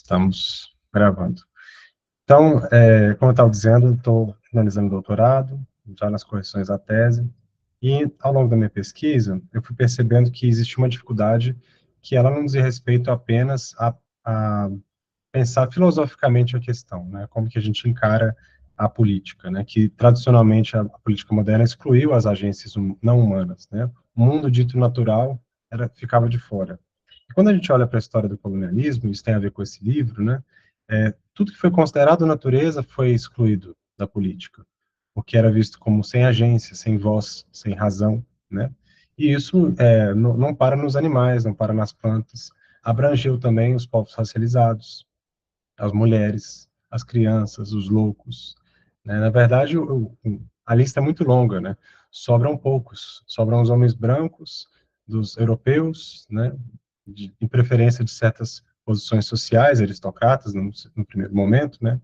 Estamos gravando. Então, como eu estava dizendo, estou finalizando o doutorado, já nas correções da tese, e ao longo da minha pesquisa, eu fui percebendo que existe uma dificuldade que ela não diz respeito apenas a pensar filosoficamente a questão, né? Como que a gente encara a política, né? Que tradicionalmente a política moderna excluiu as agências não humanas, né? O mundo dito natural ficava de fora. E quando a gente olha para a história do colonialismo, isso tem a ver com esse livro, né? Tudo que foi considerado natureza foi excluído da política, porque era visto como sem agência, sem voz, sem razão, né? E isso não para nos animais, não para nas plantas, abrangeu também os povos racializados, as mulheres, as crianças, os loucos, né? Na verdade, a lista é muito longa, né? Sobram poucos, sobram os homens brancos, dos europeus, né? Em preferência de certas posições sociais, aristocratas, no primeiro momento, né?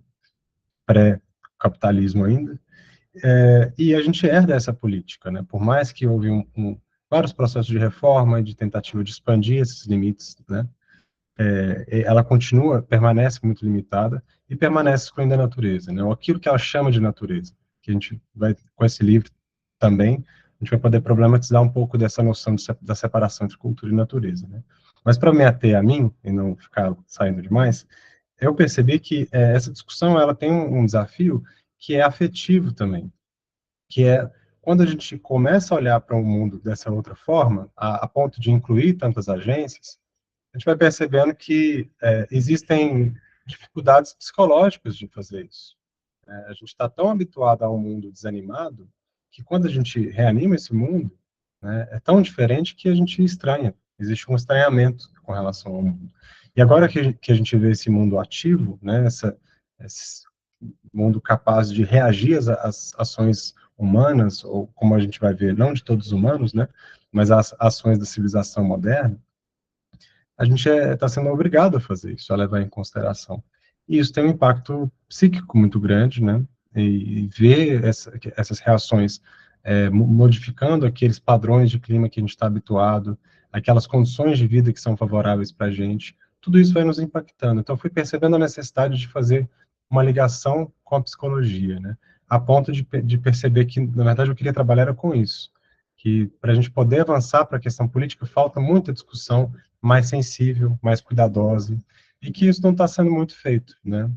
Pré-capitalismo ainda. E a gente herda essa política, né? Por mais que houve vários processos de reforma, de tentativa de expandir esses limites, né? Ela permanece muito limitada e permanece excluindo a natureza, né? Ou aquilo que ela chama de natureza, que a gente vai, com esse livro também, a gente vai poder problematizar um pouco dessa noção da separação entre cultura e natureza, né? Mas para me ater a mim, e não ficar saindo demais, eu percebi que essa discussão ela tem um desafio que é afetivo também, que é quando a gente começa a olhar para o mundo dessa outra forma, a ponto de incluir tantas agências, a gente vai percebendo que existem dificuldades psicológicas de fazer isso. A gente está tão habituado a um mundo desanimado que quando a gente reanima esse mundo, né, é tão diferente que a gente estranha. Existe um estranhamento com relação ao mundo. E agora que a gente vê esse mundo ativo, né, esse mundo capaz de reagir às ações humanas, ou como a gente vai ver, não de todos os humanos, né, mas às ações da civilização moderna, a gente está sendo obrigado a fazer isso, a levar em consideração. E isso tem um impacto psíquico muito grande, né? E ver essas reações modificando aqueles padrões de clima que a gente está habituado, aquelas condições de vida que são favoráveis para a gente, tudo isso vai nos impactando. Então, fui percebendo a necessidade de fazer uma ligação com a psicologia, né? A ponto de perceber que, na verdade, eu queria trabalhar era com isso, que para a gente poder avançar para a questão política, falta muita discussão mais sensível, mais cuidadosa, e que isso não está sendo muito feito, né?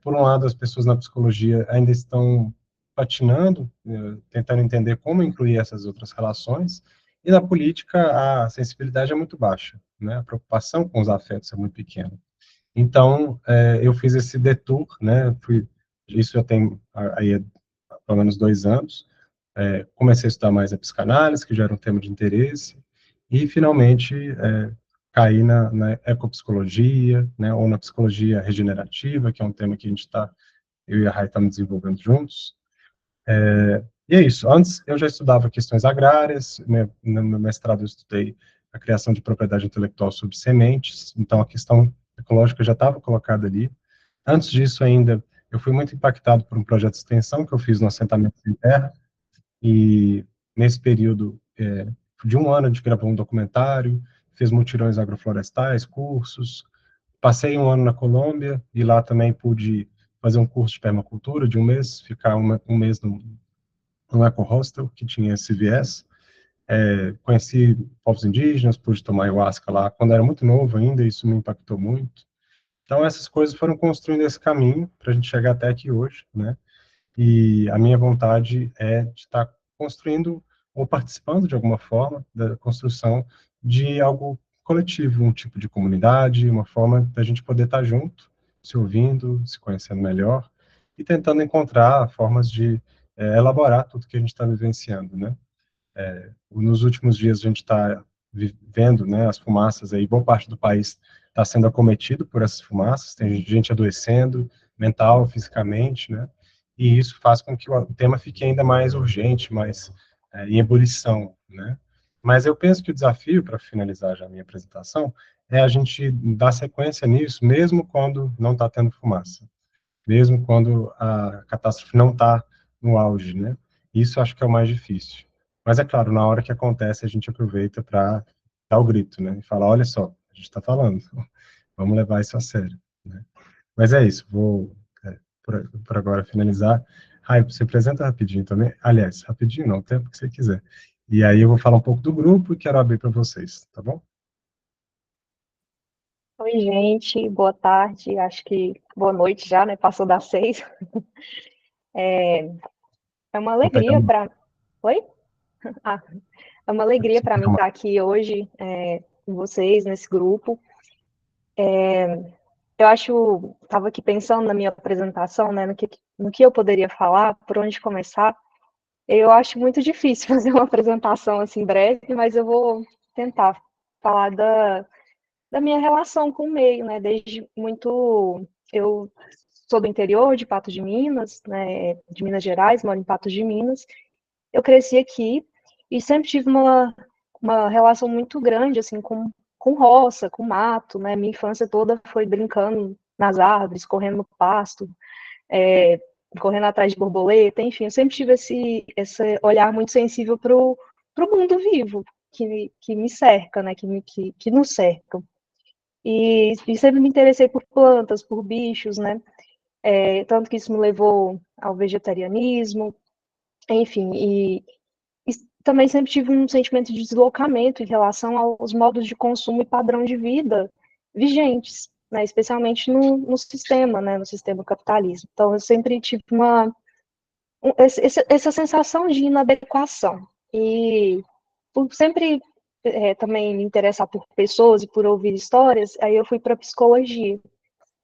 Por um lado, as pessoas na psicologia ainda estão patinando, tentando entender como incluir essas outras relações, e na política a sensibilidade é muito baixa, né? A preocupação com os afetos é muito pequena. Então, eu fiz esse detour, né? Isso já tem aí pelo menos 2 anos. Comecei a estudar mais a psicanálise, que já era um tema de interesse, e finalmente caí na ecopsicologia, né, ou na psicologia regenerativa, que é um tema que eu e a Rai estamos desenvolvendo juntos. E é isso. Antes eu já estudava questões agrárias, né, no meu mestrado eu estudei a criação de propriedade intelectual sobre sementes, então a questão ecológica já estava colocada ali. Antes disso ainda, eu fui muito impactado por um projeto de extensão que eu fiz no assentamento sem terra, e nesse período de um ano a gente gravou um documentário, fez mutirões agroflorestais, cursos, passei um ano na Colômbia e lá também pude fazer um curso de permacultura de um mês, ficar um mês num eco-hostel que tinha esse viés. Conheci povos indígenas, pude tomar ayahuasca lá quando era muito novo ainda, isso me impactou muito. Então essas coisas foram construindo esse caminho para a gente chegar até aqui hoje, né? E a minha vontade é de estar construindo ou participando de alguma forma da construção de algo coletivo, um tipo de comunidade, uma forma da gente poder estar junto, se ouvindo, se conhecendo melhor e tentando encontrar formas de elaborar tudo que a gente está vivenciando, né? Nos últimos dias a gente está vendo, né, as fumaças aí, boa parte do país está sendo acometido por essas fumaças, tem gente adoecendo, mental, fisicamente, né? E isso faz com que o tema fique ainda mais urgente, mais em ebulição, né? Mas eu penso que o desafio, para finalizar já a minha apresentação, é a gente dar sequência nisso, mesmo quando não está tendo fumaça, mesmo quando a catástrofe não está no auge, né? Isso eu acho que é o mais difícil. Mas é claro, na hora que acontece, a gente aproveita para dar o grito, né? E falar, olha só, a gente está falando, vamos levar isso a sério. né? Mas é isso, vou, por agora, finalizar. Rai, você apresenta rapidinho também. Aliás, rapidinho não, o tempo que você quiser. E aí eu vou falar um pouco do grupo e quero abrir para vocês, tá bom? Oi, gente, boa tarde, acho que boa noite já, né? Passou das 6. É uma Vou pegar alegria uma, para. Oi? Ah, é uma alegria preciso para pegar mim uma. estar aqui hoje com vocês nesse grupo. Eu acho, estava aqui pensando na minha apresentação, né? No que eu poderia falar, por onde começar. Eu acho muito difícil fazer uma apresentação assim breve, mas eu vou tentar falar da minha relação com o meio, né? Desde muito. Eu sou do interior de Patos de Minas, né? De Minas Gerais, moro em Patos de Minas. Eu cresci aqui e sempre tive uma relação muito grande, assim, com roça, com mato, né? Minha infância toda foi brincando nas árvores, correndo no pasto, é, correndo atrás de borboleta, enfim, eu sempre tive esse olhar muito sensível para o mundo vivo que me cerca, né? Que nos cerca. E sempre me interessei por plantas, por bichos, né? Tanto que isso me levou ao vegetarianismo, enfim, e também sempre tive um sentimento de deslocamento em relação aos modos de consumo e padrão de vida vigentes, né? Especialmente no sistema, né? No sistema capitalista. Então, eu sempre tive essa sensação de inadequação. E por sempre também me interessar por pessoas e por ouvir histórias, aí eu fui para a psicologia.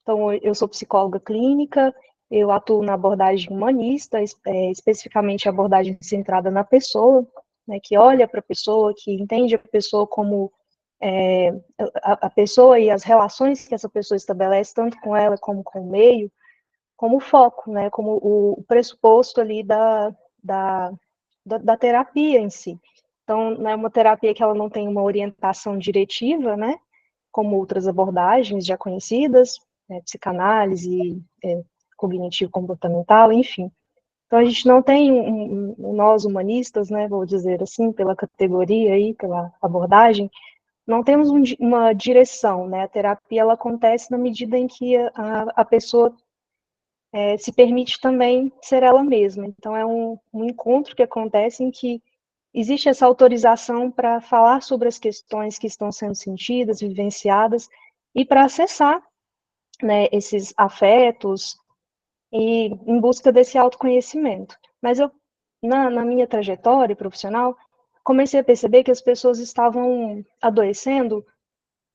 Então, eu sou psicóloga clínica, eu atuo na abordagem humanista, especificamente a abordagem centrada na pessoa, né, que olha para a pessoa, que entende a pessoa como é, a pessoa e as relações que essa pessoa estabelece, tanto com ela como com o meio, como foco, né, como o pressuposto ali da, da terapia em si. Então, não é uma terapia que ela não tem uma orientação diretiva, né, como outras abordagens já conhecidas, psicanálise, cognitivo-comportamental, enfim. Então, a gente não tem, nós humanistas, né, vou dizer assim, pela categoria aí, pela abordagem, não temos uma direção, né, a terapia, ela acontece na medida em que a pessoa se permite também ser ela mesma. Então, é um encontro que acontece em que existe essa autorização para falar sobre as questões que estão sendo sentidas, vivenciadas, e para acessar, né, esses afetos e em busca desse autoconhecimento. Mas eu, na minha trajetória profissional, comecei a perceber que as pessoas estavam adoecendo,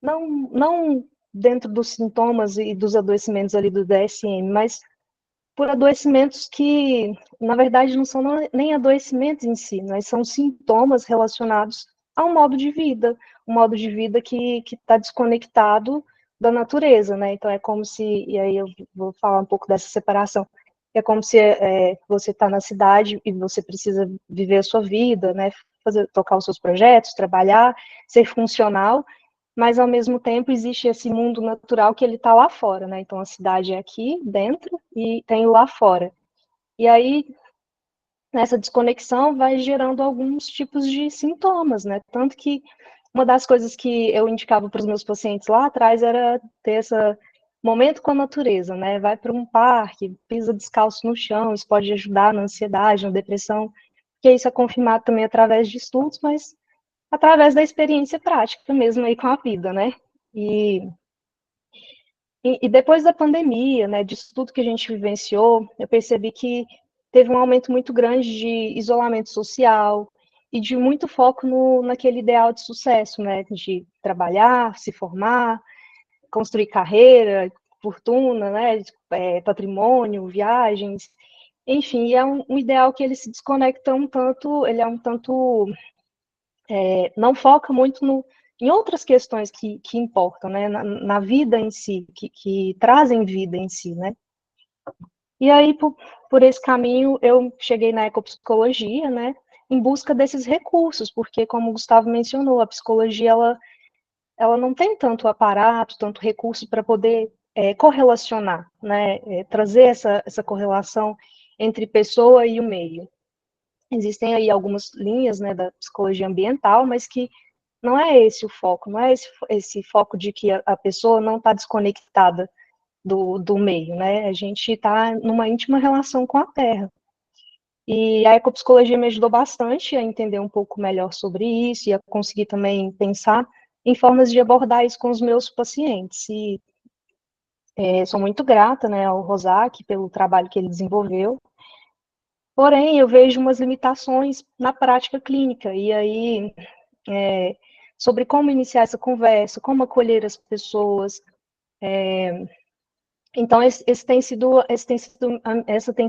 não dentro dos sintomas e dos adoecimentos ali do DSM, mas por adoecimentos que, na verdade, não são nem adoecimentos em si, mas são sintomas relacionados a um modo de vida que está desconectado da natureza, né? Então é como se, e aí eu vou falar um pouco dessa separação, é como se você está na cidade e você precisa viver a sua vida, né? Tocar os seus projetos, trabalhar, ser funcional, mas ao mesmo tempo existe esse mundo natural que ele está lá fora, né? Então a cidade é aqui dentro e tem o lá fora. E aí nessa desconexão vai gerando alguns tipos de sintomas, né? Tanto que uma das coisas que eu indicava para os meus pacientes lá atrás era ter esse momento com a natureza, né? Vai para um parque, pisa descalço no chão, isso pode ajudar na ansiedade, na depressão, que isso é confirmado também através de estudos, mas através da experiência prática mesmo aí com a vida, né? E e depois da pandemia, né, disso tudo que a gente vivenciou, eu percebi que teve um aumento muito grande de isolamento social e de muito foco naquele ideal de sucesso, né, de trabalhar, se formar, construir carreira, fortuna, né, patrimônio, viagens, enfim, é um ideal que ele se desconecta um tanto, ele é um tanto não foca muito em outras questões que importam, né, na vida em si, que trazem vida em si, né. E aí, por esse caminho, eu cheguei na ecopsicologia, né, em busca desses recursos, porque, como o Gustavo mencionou, a psicologia, ela não tem tanto aparato, tanto recurso para poder correlacionar, né, trazer essa correlação entre pessoa e o meio. Existem aí algumas linhas, né, da psicologia ambiental, mas que não é esse o foco, não é esse foco de que a pessoa não está desconectada do meio, né? A gente está numa íntima relação com a Terra. E a ecopsicologia me ajudou bastante a entender um pouco melhor sobre isso e a conseguir também pensar em formas de abordar isso com os meus pacientes. E sou muito grata, né, ao Rosaki pelo trabalho que ele desenvolveu. Porém, eu vejo umas limitações na prática clínica. E aí, sobre como iniciar essa conversa, como acolher as pessoas. Então, essa tem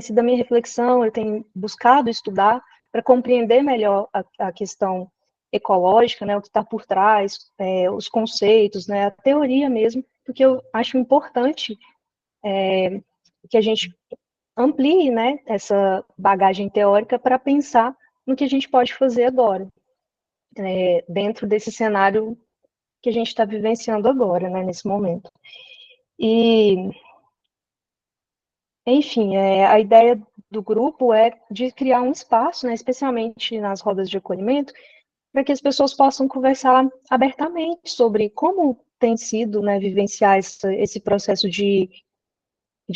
sido a minha reflexão. Eu tenho buscado estudar para compreender melhor a questão ecológica, né, o que está por trás, os conceitos, né, a teoria mesmo, porque eu acho importante que a gente amplie, né, essa bagagem teórica para pensar no que a gente pode fazer agora, dentro desse cenário que a gente está vivenciando agora, né, nesse momento. E enfim, a ideia do grupo é de criar um espaço, né, especialmente nas rodas de acolhimento, para que as pessoas possam conversar abertamente sobre como tem sido, né, vivenciar esse processo de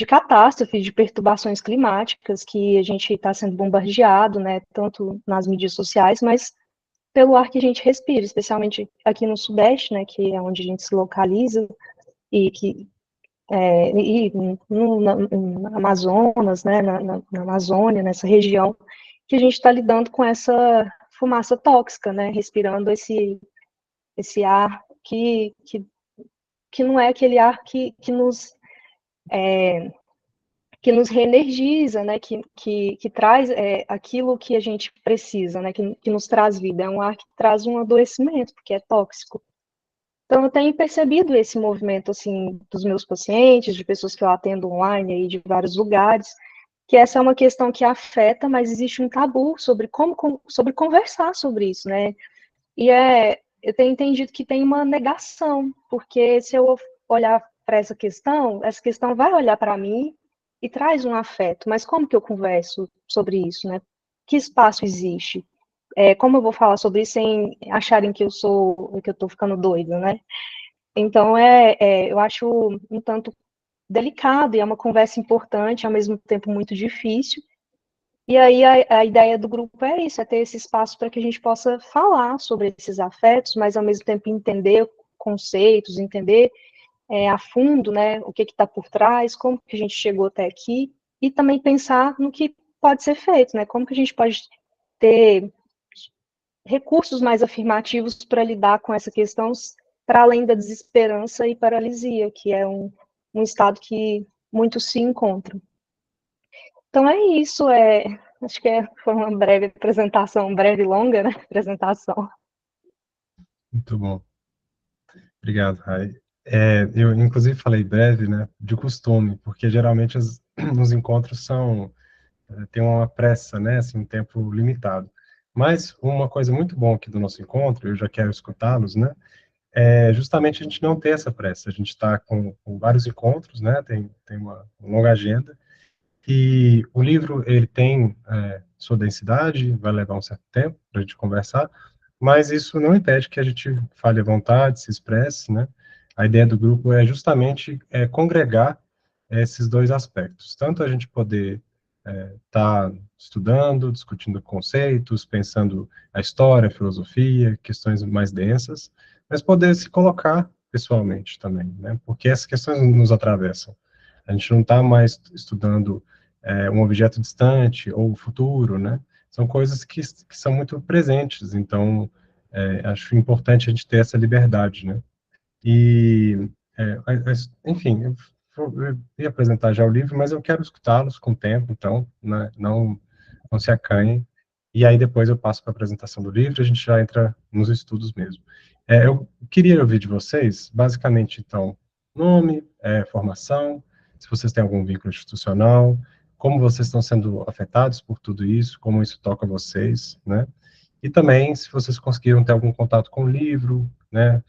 catástrofe, de perturbações climáticas que a gente está sendo bombardeado, né, tanto nas mídias sociais, mas pelo ar que a gente respira, especialmente aqui no Sudeste, né, que é onde a gente se localiza, e que e no Amazonas, né, na Amazônia, nessa região, que a gente está lidando com essa fumaça tóxica, né, respirando esse ar que não é aquele ar que nos reenergiza, né, que traz aquilo que a gente precisa, né, que nos traz vida. É um ar que traz um adoecimento, porque é tóxico. Então, eu tenho percebido esse movimento, assim, dos meus pacientes, de pessoas que eu atendo online aí de vários lugares, que essa é uma questão que afeta, mas existe um tabu sobre conversar sobre isso, né? E eu tenho entendido que tem uma negação, porque se eu olhar para essa questão vai olhar para mim e traz um afeto, mas como que eu converso sobre isso, né? Que espaço existe? Como eu vou falar sobre isso sem acharem que que eu estou ficando doida, né? Então, eu acho um tanto delicado e é uma conversa importante, ao mesmo tempo muito difícil. E aí a ideia do grupo é isso, é ter esse espaço para que a gente possa falar sobre esses afetos, mas ao mesmo tempo entender conceitos, entender a fundo, né, o que está por trás, como que a gente chegou até aqui, e também pensar no que pode ser feito, né, como que a gente pode ter recursos mais afirmativos para lidar com essa questão, para além da desesperança e paralisia, que é um estado que muitos se encontram. Então é isso, acho que foi uma breve apresentação, breve e longa, né, apresentação. Muito bom. Obrigado, Rai. Eu, inclusive, falei breve, né, de costume, porque geralmente os encontros tem uma pressa, né, assim, um tempo limitado. Mas uma coisa muito bom aqui do nosso encontro, eu já quero escutá-los, né, é justamente a gente não ter essa pressa. A gente está com vários encontros, né, tem uma longa agenda, e o livro, ele tem sua densidade, vai levar um certo tempo para a gente conversar, mas isso não impede que a gente fale à vontade, se expresse, né? A ideia do grupo é justamente congregar esses dois aspectos. Tanto a gente poder estar estudando, discutindo conceitos, pensando a história, a filosofia, questões mais densas, mas poder se colocar pessoalmente também, né? Porque essas questões nos atravessam. A gente não está mais estudando um objeto distante ou o futuro, né? São coisas que são muito presentes, então acho importante a gente ter essa liberdade, né? E, enfim, eu ia apresentar já o livro, mas eu quero escutá-los com o tempo, então, né? Não se acanhem. E aí depois eu passo para a apresentação do livro, a gente já entra nos estudos mesmo. Eu queria ouvir de vocês, basicamente, então, nome, formação, se vocês têm algum vínculo institucional, como vocês estão sendo afetados por tudo isso, como isso toca vocês, né? E também, se vocês conseguiram ter algum contato com o livro, né?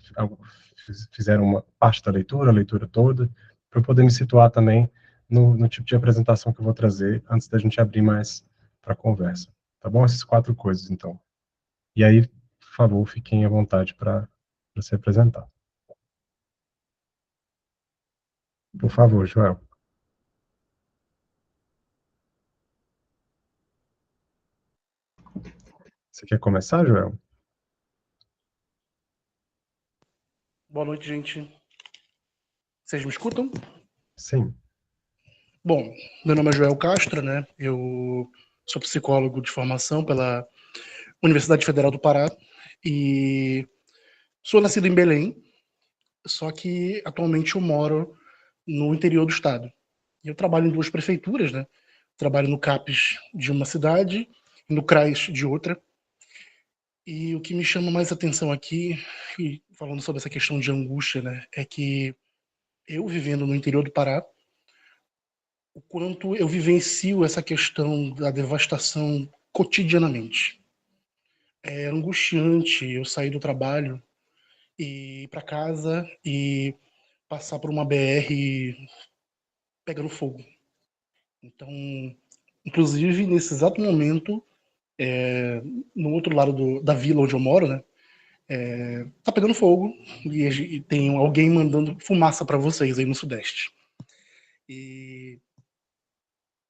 Fizeram uma parte da leitura, a leitura toda, para eu poder me situar também no tipo de apresentação que eu vou trazer, antes da gente abrir mais para a conversa. Tá bom? Essas quatro coisas, então. E aí, por favor, fiquem à vontade para se apresentar. Por favor, Joel. Você quer começar, Joel? Boa noite, gente. Vocês me escutam? Sim. Bom, meu nome é Joel Castro, né? Eu sou psicólogo de formação pela Universidade Federal do Pará e sou nascido em Belém, só que atualmente eu moro no interior do estado. Eu trabalho em duas prefeituras, né? Trabalho no CAPES de uma cidade e no CRAS de outra. E o que me chama mais atenção aqui, e falando sobre essa questão de angústia, né, é que eu vivendo no interior do Pará, o quanto eu vivencio essa questão da devastação cotidianamente. É angustiante eu sair do trabalho e ir para casa e passar por uma BR pegando fogo. Então, inclusive, nesse exato momento, no outro lado da vila onde eu moro, né, tá pegando fogo e tem alguém mandando fumaça para vocês aí no Sudeste. E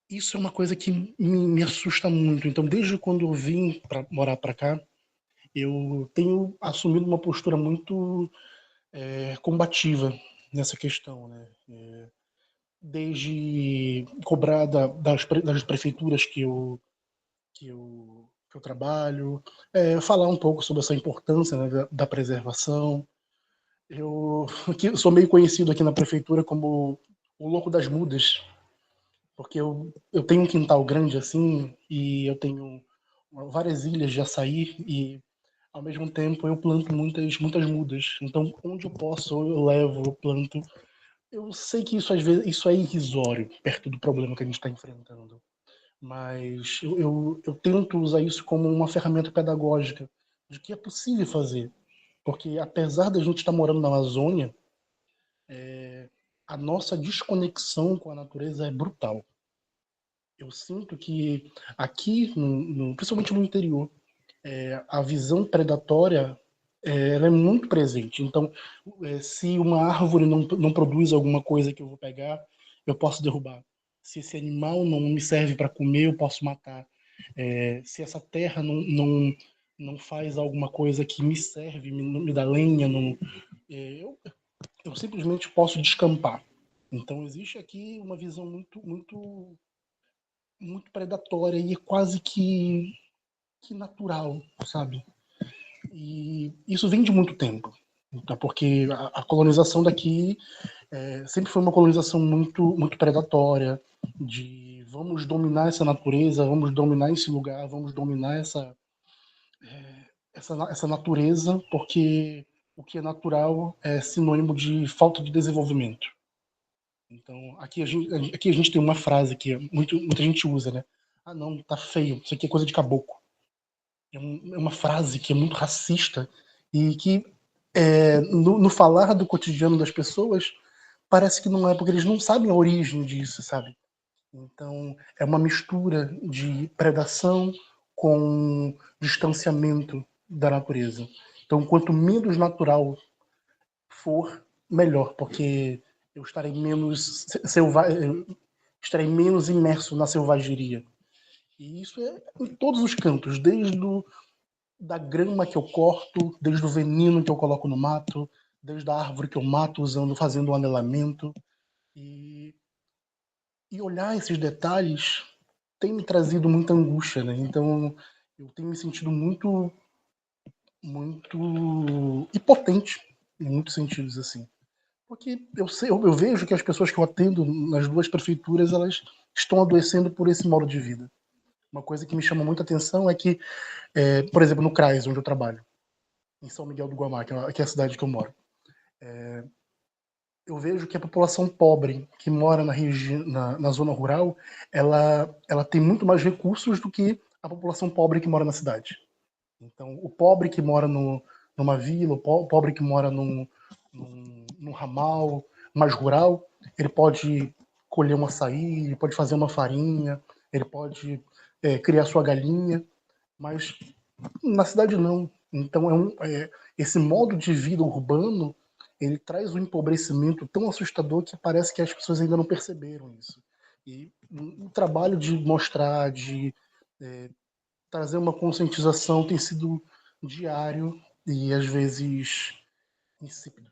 isso é uma coisa que me assusta muito. Então, desde quando eu vim para morar para cá, eu tenho assumido uma postura muito combativa nessa questão, né? Desde cobrar das prefeituras que eu trabalho, falar um pouco sobre essa importância, né, da preservação. Eu aqui, sou meio conhecido aqui na prefeitura como o louco das mudas, porque eu tenho um quintal grande assim e eu tenho várias ilhas de açaí e ao mesmo tempo eu planto muitas mudas. Então, onde eu posso, eu levo, eu planto. Eu sei que isso às vezes isso é irrisório perto do problema que a gente está enfrentando, mas eu tento usar isso como uma ferramenta pedagógica de que é possível fazer, porque apesar da gente estar morando na Amazônia, a nossa desconexão com a natureza é brutal. Eu sinto que aqui, principalmente no interior, a visão predatória ela é muito presente. Então, se uma árvore não produz alguma coisa que eu vou pegar, eu posso derrubar. Se esse animal não me serve para comer, eu posso matar. Se essa terra não faz alguma coisa que me serve, me dá lenha, eu simplesmente posso descampar. Então, existe aqui uma visão muito predatória e é quase que natural, sabe? E isso vem de muito tempo, tá? Porque a colonização daqui sempre foi uma colonização muito predatória, de vamos dominar essa natureza, vamos dominar esse lugar, vamos dominar essa natureza, porque o que é natural é sinônimo de falta de desenvolvimento. Então, aqui a gente tem uma frase que muita gente usa, né? Ah, não, tá feio, isso aqui é coisa de caboclo. É uma frase que é muito racista e que, no falar do cotidiano das pessoas, parece que não é, porque eles não sabem a origem disso, sabe? Então, é uma mistura de predação com distanciamento da natureza. Então, quanto menos natural for, melhor, porque eu estarei estarei menos imerso na selvageria. E isso é em todos os cantos, da grama que eu corto, desde o veneno que eu coloco no mato, desde a árvore que eu mato fazendo um anelamento. E, e olhar esses detalhes tem me trazido muita angústia, né? Então eu tenho me sentido muito impotente em muitos sentidos assim. Porque eu vejo que as pessoas que eu atendo nas duas prefeituras, elas estão adoecendo por esse modo de vida. Uma coisa que me chama muita atenção é que, por exemplo, no CRAS, onde eu trabalho, em São Miguel do Guamá, que é a cidade que eu moro, eu vejo que a população pobre que mora na zona rural, ela tem muito mais recursos do que a população pobre que mora na cidade. Então, o pobre que mora numa vila, o pobre que mora num ramal mais rural, ele pode colher um açaí, ele pode fazer uma farinha, ele pode criar sua galinha, mas na cidade não. Então, esse modo de vida urbano ele traz um empobrecimento tão assustador que parece que as pessoas ainda não perceberam isso. E o trabalho de mostrar, de trazer uma conscientização tem sido diário e às vezes insípido.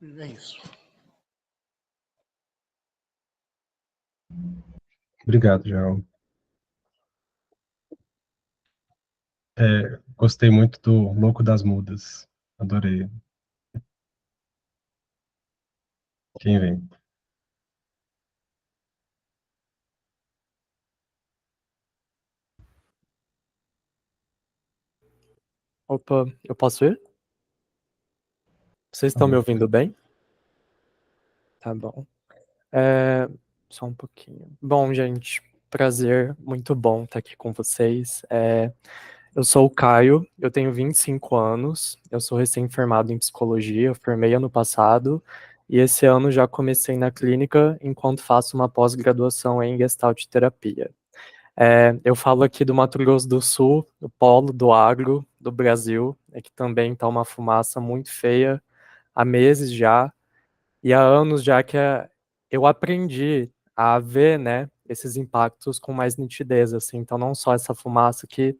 É isso. Obrigado, João. Gostei muito do Louco das Mudas. Adorei. Quem vem? Opa, eu posso ir? Vocês estão me Alô? ouvindo bem? Tá bom. É, só um pouquinho. Bom, gente, prazer, muito bom estar aqui com vocês. Eu sou o Caio, eu tenho 25 anos, eu sou recém-formado em psicologia, eu formei ano passado, e esse ano já comecei na clínica enquanto faço uma pós-graduação em Gestalt terapia. Eu falo aqui do Mato Grosso do Sul, o polo do agro do Brasil, que também está uma fumaça muito feia há meses já, e há anos já que eu aprendi a ver, né, esses impactos com mais nitidez, assim, então não só essa fumaça que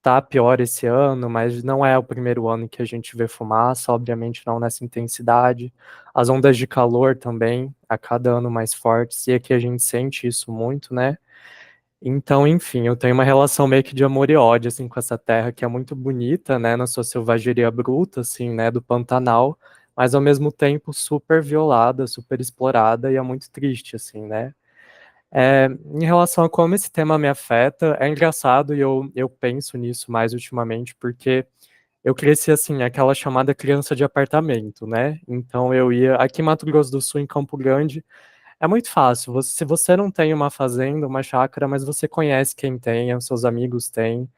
tá pior esse ano, mas não é o primeiro ano que a gente vê fumaça, obviamente não nessa intensidade, as ondas de calor também, a cada ano mais fortes, e aqui a gente sente isso muito, né, então, enfim, eu tenho uma relação meio que de amor e ódio, assim, com essa terra que é muito bonita, né, na sua selvageria bruta, assim, né, do Pantanal, mas ao mesmo tempo super violada, super explorada e é muito triste, assim, né. Em relação a como esse tema me afeta, é engraçado e eu penso nisso mais ultimamente, porque eu cresci, assim, aquela chamada criança de apartamento, né, então eu ia, aqui em Mato Grosso do Sul, em Campo Grande, é muito fácil. Se você não tem uma fazenda, uma chácara, mas você conhece quem tem, os seus amigos têm.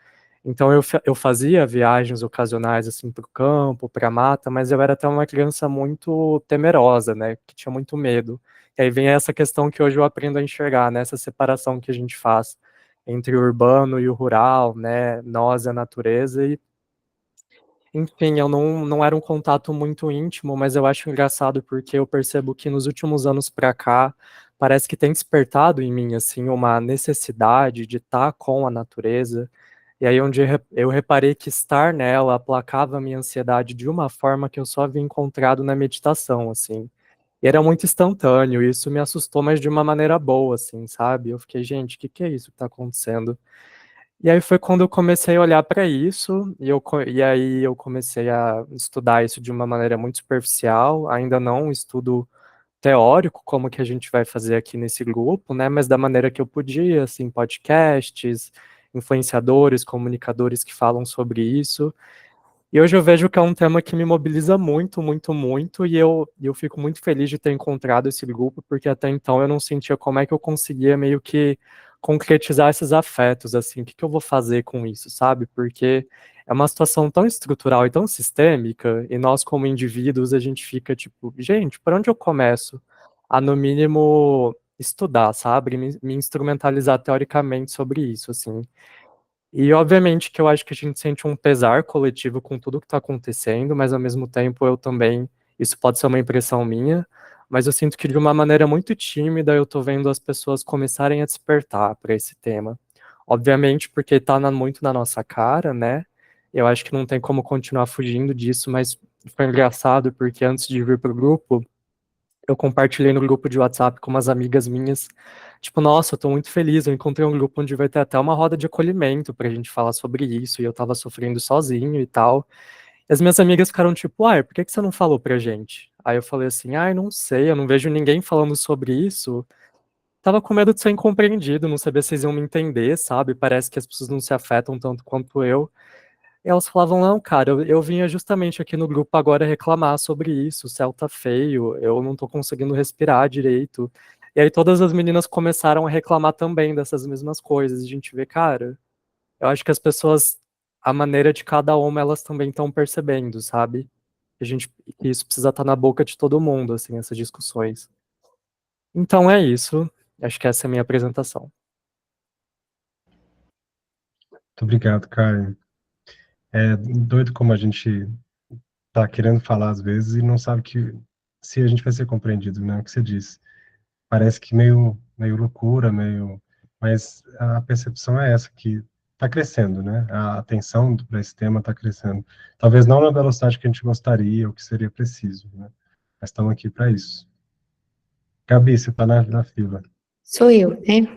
Então eu fazia viagens ocasionais assim para o campo, para a mata, mas eu era até uma criança muito temerosa, né? Que tinha muito medo. E aí vem essa questão que hoje eu aprendo a enxergar, né? Essa separação que a gente faz entre o urbano e o rural, né? Nós e a natureza. E enfim, eu não era um contato muito íntimo, mas eu acho engraçado porque eu percebo que nos últimos anos pra cá, parece que tem despertado em mim, assim, uma necessidade de estar com a natureza. E aí onde eu reparei que estar nela aplacava a minha ansiedade de uma forma que eu só havia encontrado na meditação, assim. E era muito instantâneo, e isso me assustou, mas de uma maneira boa, assim, sabe? Eu fiquei, gente, o que que é isso que tá acontecendo? E aí foi quando eu comecei a olhar para isso, e aí eu comecei a estudar isso de uma maneira muito superficial, ainda não um estudo teórico, como que a gente vai fazer aqui nesse grupo, né, mas da maneira que eu podia, assim, podcasts, influenciadores, comunicadores que falam sobre isso, e hoje eu vejo que é um tema que me mobiliza muito, muito, muito, e eu fico muito feliz de ter encontrado esse grupo, porque até então eu não sentia como é que eu conseguia meio que concretizar esses afetos, assim, o que que eu vou fazer com isso, sabe? Porque é uma situação tão estrutural e tão sistêmica, e nós como indivíduos, a gente fica tipo, gente, por onde eu começo? A, no mínimo, estudar, sabe? Me instrumentalizar teoricamente sobre isso, assim. E obviamente que eu acho que a gente sente um pesar coletivo com tudo que está acontecendo, mas ao mesmo tempo eu também, isso pode ser uma impressão minha, mas eu sinto que de uma maneira muito tímida eu tô vendo as pessoas começarem a despertar para esse tema. Obviamente porque tá muito na nossa cara, né? Eu acho que não tem como continuar fugindo disso, mas foi engraçado porque antes de vir pro grupo, eu compartilhei no grupo de WhatsApp com umas amigas minhas, tipo, nossa, eu tô muito feliz, eu encontrei um grupo onde vai ter até uma roda de acolhimento pra gente falar sobre isso, e eu tava sofrendo sozinho e tal. E as minhas amigas ficaram tipo, ai, por que que você não falou pra gente? Aí eu falei assim, ai, não sei, eu não vejo ninguém falando sobre isso. Tava com medo de ser incompreendido, não sabia se vocês iam me entender, sabe? Parece que as pessoas não se afetam tanto quanto eu. E elas falavam, não, cara, eu vinha justamente aqui no grupo agora reclamar sobre isso, o céu tá feio, eu não tô conseguindo respirar direito. E aí todas as meninas começaram a reclamar também dessas mesmas coisas. E a gente vê, cara, eu acho que as pessoas, a maneira de cada uma, elas também estão percebendo, sabe? Que isso precisa estar na boca de todo mundo, assim, essas discussões. Então é isso. Acho que essa é a minha apresentação. Muito obrigado, Caio. É doido como a gente tá querendo falar às vezes e não sabe que se a gente vai ser compreendido, né? O que você disse. Parece que meio loucura, mas a percepção é essa, que está crescendo, né? A atenção para esse tema está crescendo. Talvez não na velocidade que a gente gostaria ou que seria preciso, né? Mas estamos aqui para isso. Gabi, você está na fila. Sou eu, né?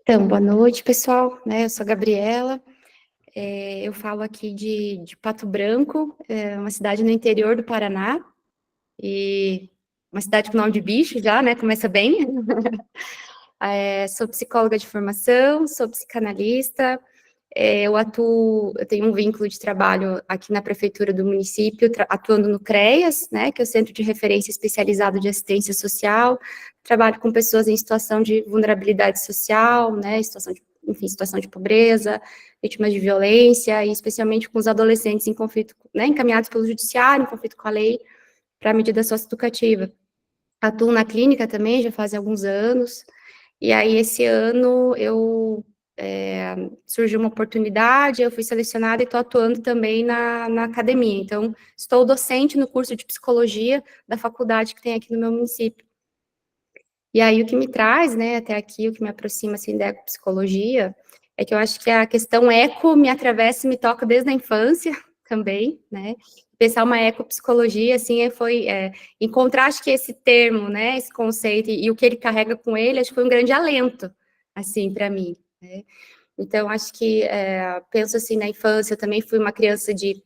Então, boa noite, pessoal, né? Eu sou a Gabriela, eu falo aqui de Pato Branco, uma cidade no interior do Paraná, e uma cidade com nome de bicho já, né? Começa bem. Sou psicóloga de formação, sou psicanalista, eu tenho um vínculo de trabalho aqui na prefeitura do município, atuando no CREAS, né, que é o Centro de Referência Especializado de Assistência Social, trabalho com pessoas em situação de vulnerabilidade social, né, situação de pobreza, vítimas de violência, e especialmente com os adolescentes em conflito, né, encaminhados pelo judiciário, em conflito com a lei, para medida socioeducativa. Atuo na clínica também, já faz alguns anos, e aí esse ano surgiu uma oportunidade, eu fui selecionada e estou atuando também na academia. Então, estou docente no curso de psicologia da faculdade que tem aqui no meu município. E aí, o que me traz, né, até aqui, o que me aproxima, assim, da ecopsicologia, é que eu acho que a questão eco me atravessa e me toca desde a infância também, né, pensar uma ecopsicologia, assim, foi encontrar, acho que esse termo, né, esse conceito e o que ele carrega com ele, acho que foi um grande alento, assim, para mim, né. Então, acho que, penso assim, na infância, eu também fui uma criança de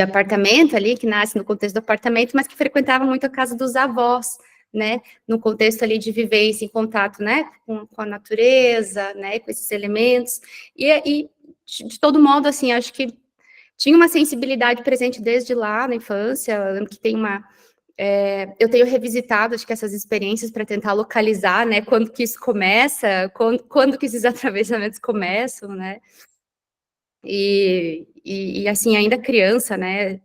apartamento ali, que nasce no contexto do apartamento, mas que frequentava muito a casa dos avós, né, no contexto ali de vivência em contato, né, com a natureza, né, com esses elementos, e de todo modo, assim, acho que tinha uma sensibilidade presente desde lá na infância, eu lembro que eu tenho revisitado, acho que essas experiências para tentar localizar, né, quando que isso começa, quando que esses atravessamentos começam, né, e assim, ainda criança, né,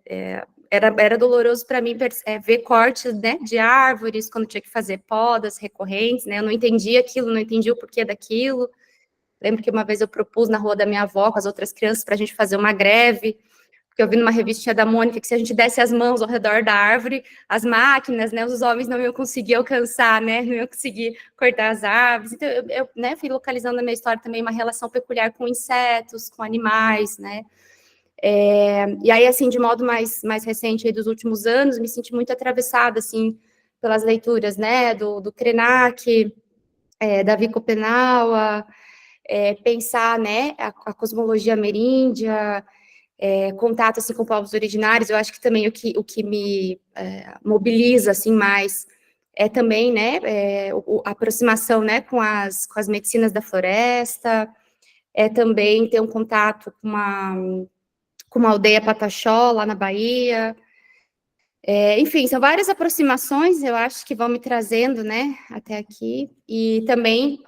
era doloroso para mim ver cortes, né, de árvores, quando tinha que fazer podas recorrentes, né, eu não entendia aquilo, não entendia o porquê daquilo. Lembro que uma vez eu propus na rua da minha avó, com as outras crianças, para a gente fazer uma greve, porque eu vi numa revistinha da Mônica que se a gente desse as mãos ao redor da árvore, as máquinas, né, os homens não iam conseguir alcançar, né, não iam conseguir cortar as árvores. Então, eu né, fui localizando na minha história também uma relação peculiar com insetos, com animais, né. E aí, assim, de modo mais recente, aí, dos últimos anos, me senti muito atravessada, assim, pelas leituras, né, do Krenak, da Vico Penaua, pensar, né, a cosmologia ameríndia, contato, assim, com povos originários, eu acho que também o que me mobiliza, assim, mais é também, né, a aproximação, né, com as medicinas da floresta, também ter um contato com uma aldeia Pataxó, lá na Bahia, enfim, são várias aproximações, eu acho, que vão me trazendo, né, até aqui, e também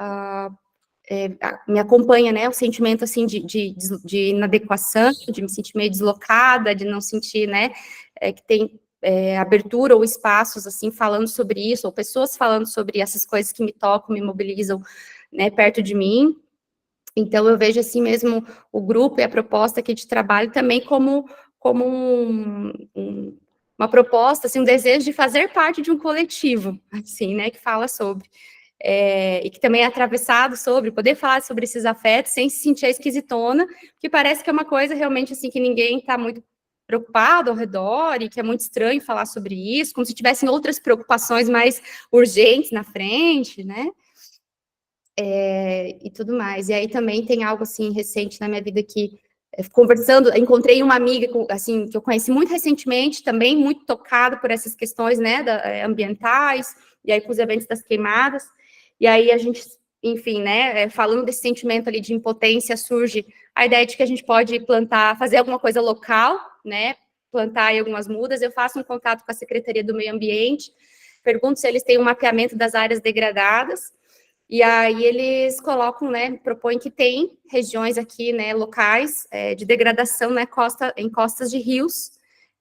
me acompanha, né, o sentimento, assim, de inadequação, de me sentir meio deslocada, de não sentir, né, que tem abertura ou espaços, assim, falando sobre isso, ou pessoas falando sobre essas coisas que me tocam, me mobilizam, né, perto de mim. Então, eu vejo, assim, mesmo o grupo e a proposta aqui de trabalho também como uma proposta, assim, um desejo de fazer parte de um coletivo, assim, né, que fala sobre. E que também é atravessado sobre, poder falar sobre esses afetos sem se sentir esquisitona, que parece que é uma coisa realmente, assim, que ninguém está muito preocupado ao redor, e que é muito estranho falar sobre isso, como se tivessem outras preocupações mais urgentes na frente, né, e tudo mais. E aí também tem algo, assim, recente na minha vida que, conversando, encontrei uma amiga, assim, que eu conheci muito recentemente, também muito tocada por essas questões, né, ambientais, e aí com os eventos das queimadas, e aí a gente, enfim, né, falando desse sentimento ali de impotência, surge a ideia de que a gente pode plantar, fazer alguma coisa local, né, plantar aí algumas mudas. Eu faço um contato com a Secretaria do Meio Ambiente, pergunto se eles têm um mapeamento das áreas degradadas, e aí eles colocam, né, propõem que tem regiões aqui, né, locais de degradação, né, em costas de rios,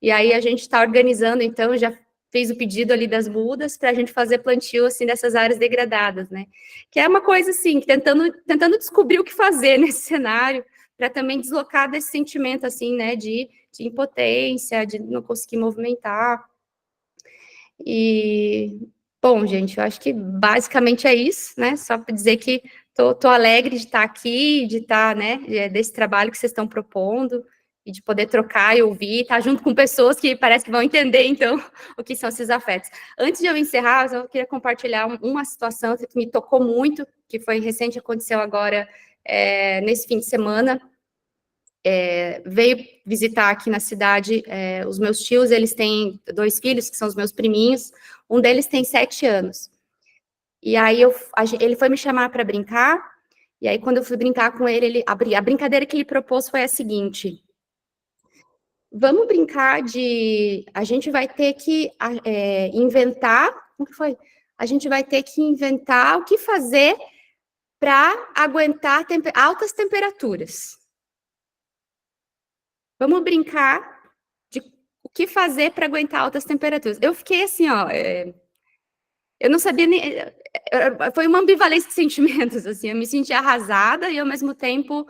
e aí a gente está organizando, então, já fez o pedido ali das mudas para a gente fazer plantio, assim, dessas áreas degradadas, né, que é uma coisa, assim, tentando descobrir o que fazer nesse cenário, para também deslocar desse sentimento, assim, né, de impotência, de não conseguir movimentar. E, bom, gente, eu acho que basicamente é isso, né? Só para dizer que tô alegre de estar aqui, de estar, né, desse trabalho que vocês estão propondo, e de poder trocar e ouvir, estar junto com pessoas que parece que vão entender, então, o que são esses afetos. Antes de eu encerrar, eu queria compartilhar uma situação que me tocou muito, que foi recente, aconteceu agora, nesse fim de semana. Veio visitar aqui na cidade os meus tios, eles têm 2 filhos, que são os meus priminhos, um deles tem 7 anos. E aí ele foi me chamar para brincar, e aí quando eu fui brincar com ele, a brincadeira que ele propôs foi a seguinte: vamos brincar de... A gente vai ter que inventar... Como que foi? A gente vai ter que inventar o que fazer para aguentar altas temperaturas. Vamos brincar de o que fazer para aguentar altas temperaturas. Eu fiquei assim, ó... eu não sabia nem... Foi uma ambivalência de sentimentos, assim. Eu me senti arrasada e, ao mesmo tempo...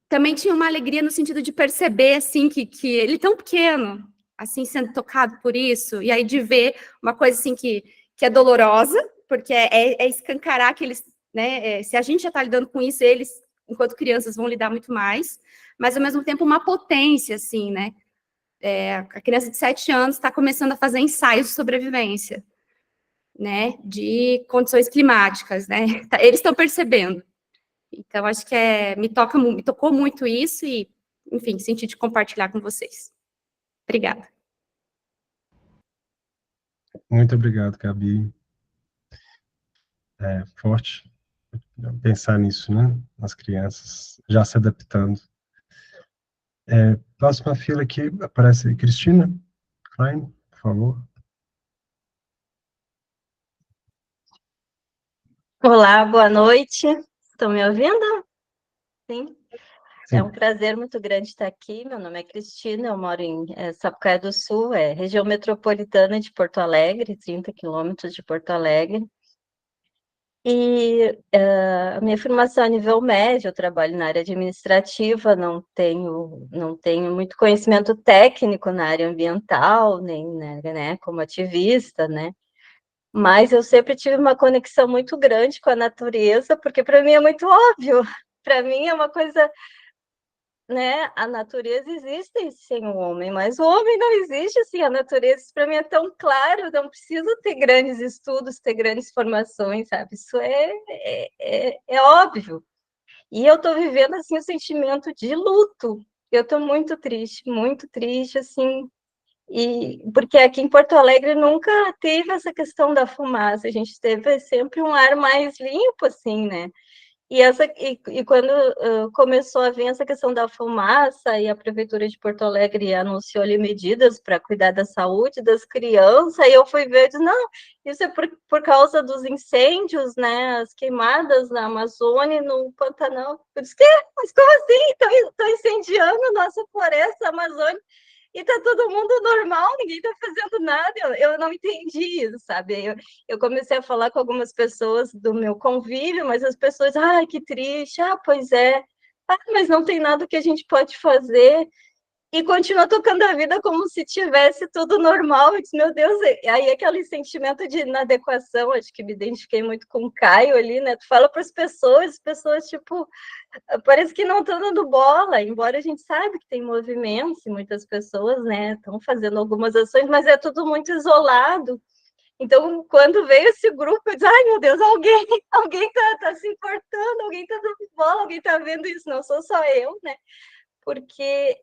também tinha uma alegria no sentido de perceber, assim, que ele tão pequeno, assim, sendo tocado por isso, e aí de ver uma coisa, assim, que é dolorosa, porque é escancarar que eles, né, se a gente já está lidando com isso, eles, enquanto crianças, vão lidar muito mais, mas, ao mesmo tempo, uma potência, assim, né, a criança de 7 anos está começando a fazer ensaios de sobrevivência, né, de condições climáticas, né, eles estão percebendo. Então, acho que me tocou muito isso e, enfim, senti de compartilhar com vocês. Obrigada. Muito obrigado, Gabi. Forte pensar nisso, né? As crianças já se adaptando. Próxima fila aqui, aparece Cristina Klein, por favor. Olá, boa noite. Estão me ouvindo? Sim. Sim. É um prazer muito grande estar aqui. Meu nome é Cristina, eu moro em Sapucaia do Sul, região metropolitana de Porto Alegre, 30 quilômetros de Porto Alegre. E a minha formação é a nível médio, eu trabalho na área administrativa, não tenho muito conhecimento técnico na área ambiental, nem, né, como ativista, né? Mas eu sempre tive uma conexão muito grande com a natureza, porque para mim é muito óbvio. Para mim é uma coisa, né? A natureza existe sem o homem, mas o homem não existe sem a natureza. Isso para mim é tão claro, eu não preciso ter grandes estudos, ter grandes formações, sabe? Isso é óbvio. E eu estou vivendo, assim, o sentimento de luto. Eu estou muito triste, assim, porque aqui em Porto Alegre nunca teve essa questão da fumaça, a gente teve sempre um ar mais limpo, assim, né? E quando começou a vir essa questão da fumaça, e a Prefeitura de Porto Alegre anunciou ali medidas para cuidar da saúde das crianças, e eu fui ver, eu disse, não, isso é por causa dos incêndios, né, as queimadas na Amazônia e no Pantanal. Eu disse, mas como assim? Estão incendiando a nossa floresta amazônica, e tá todo mundo normal, ninguém tá fazendo nada. Eu não entendi isso, sabe? Eu comecei a falar com algumas pessoas do meu convívio, mas as pessoas, ai, que triste, pois é, mas não tem nada que a gente pode fazer. E continua tocando a vida como se tivesse tudo normal. Eu disse, meu Deus, aí aquele sentimento de inadequação, acho que me identifiquei muito com o Caio ali, né? Tu fala para as pessoas, tipo, parece que não estão dando bola, embora a gente saiba que tem movimentos e muitas pessoas, né, estão fazendo algumas ações, mas é tudo muito isolado. Então, quando veio esse grupo, eu disse, ai, meu Deus, alguém tá se importando, alguém tá dando bola, alguém tá vendo isso, não sou só eu, né? Porque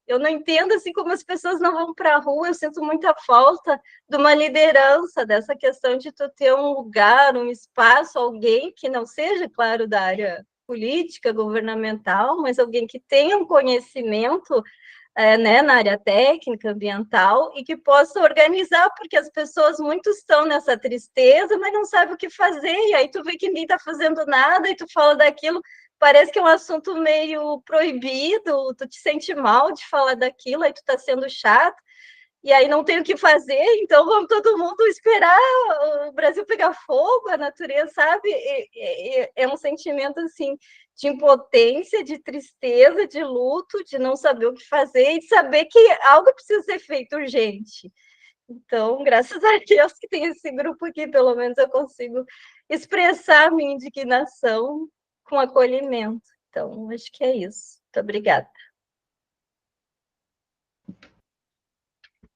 eu não entendo, assim, como as pessoas não vão para a rua, eu sinto muita falta de uma liderança, dessa questão de tu ter um lugar, um espaço, alguém que não seja, claro, da área política, governamental, mas alguém que tenha um conhecimento, né, na área técnica, ambiental, e que possa organizar, porque as pessoas muito estão nessa tristeza, mas não sabem o que fazer, e aí tu vê que ninguém está fazendo nada, e tu fala daquilo, parece que é um assunto meio proibido, tu te sente mal de falar daquilo, aí tu está sendo chato, e aí não tem o que fazer, então vamos todo mundo esperar o Brasil pegar fogo, a natureza, sabe? É um sentimento, assim, de impotência, de tristeza, de luto, de não saber o que fazer e de saber que algo precisa ser feito urgente. Então, graças a Deus que tem esse grupo aqui, pelo menos eu consigo expressar a minha indignação com acolhimento. Então, acho que é isso. Muito obrigada.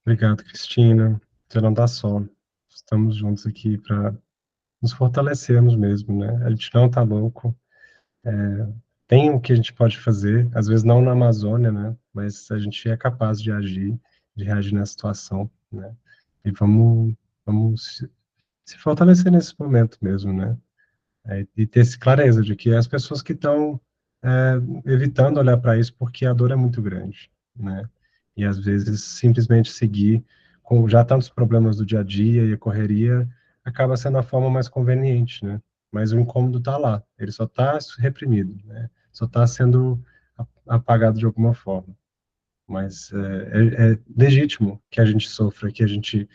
Obrigado, Cristina. Você não está só. Estamos juntos aqui para nos fortalecermos mesmo, né? A gente não está louco. Tem o que a gente pode fazer, às vezes não na Amazônia, né? Mas a gente é capaz de agir, de reagir na situação, né? E vamos se fortalecer nesse momento mesmo, né? E ter essa clareza de que as pessoas que estão evitando olhar para isso porque a dor é muito grande, né? E às vezes simplesmente seguir com já tantos problemas do dia a dia e a correria acaba sendo a forma mais conveniente, né? Mas o incômodo está lá, ele só está reprimido, né? Só está sendo apagado de alguma forma. Mas é legítimo que a gente sofra, que a gente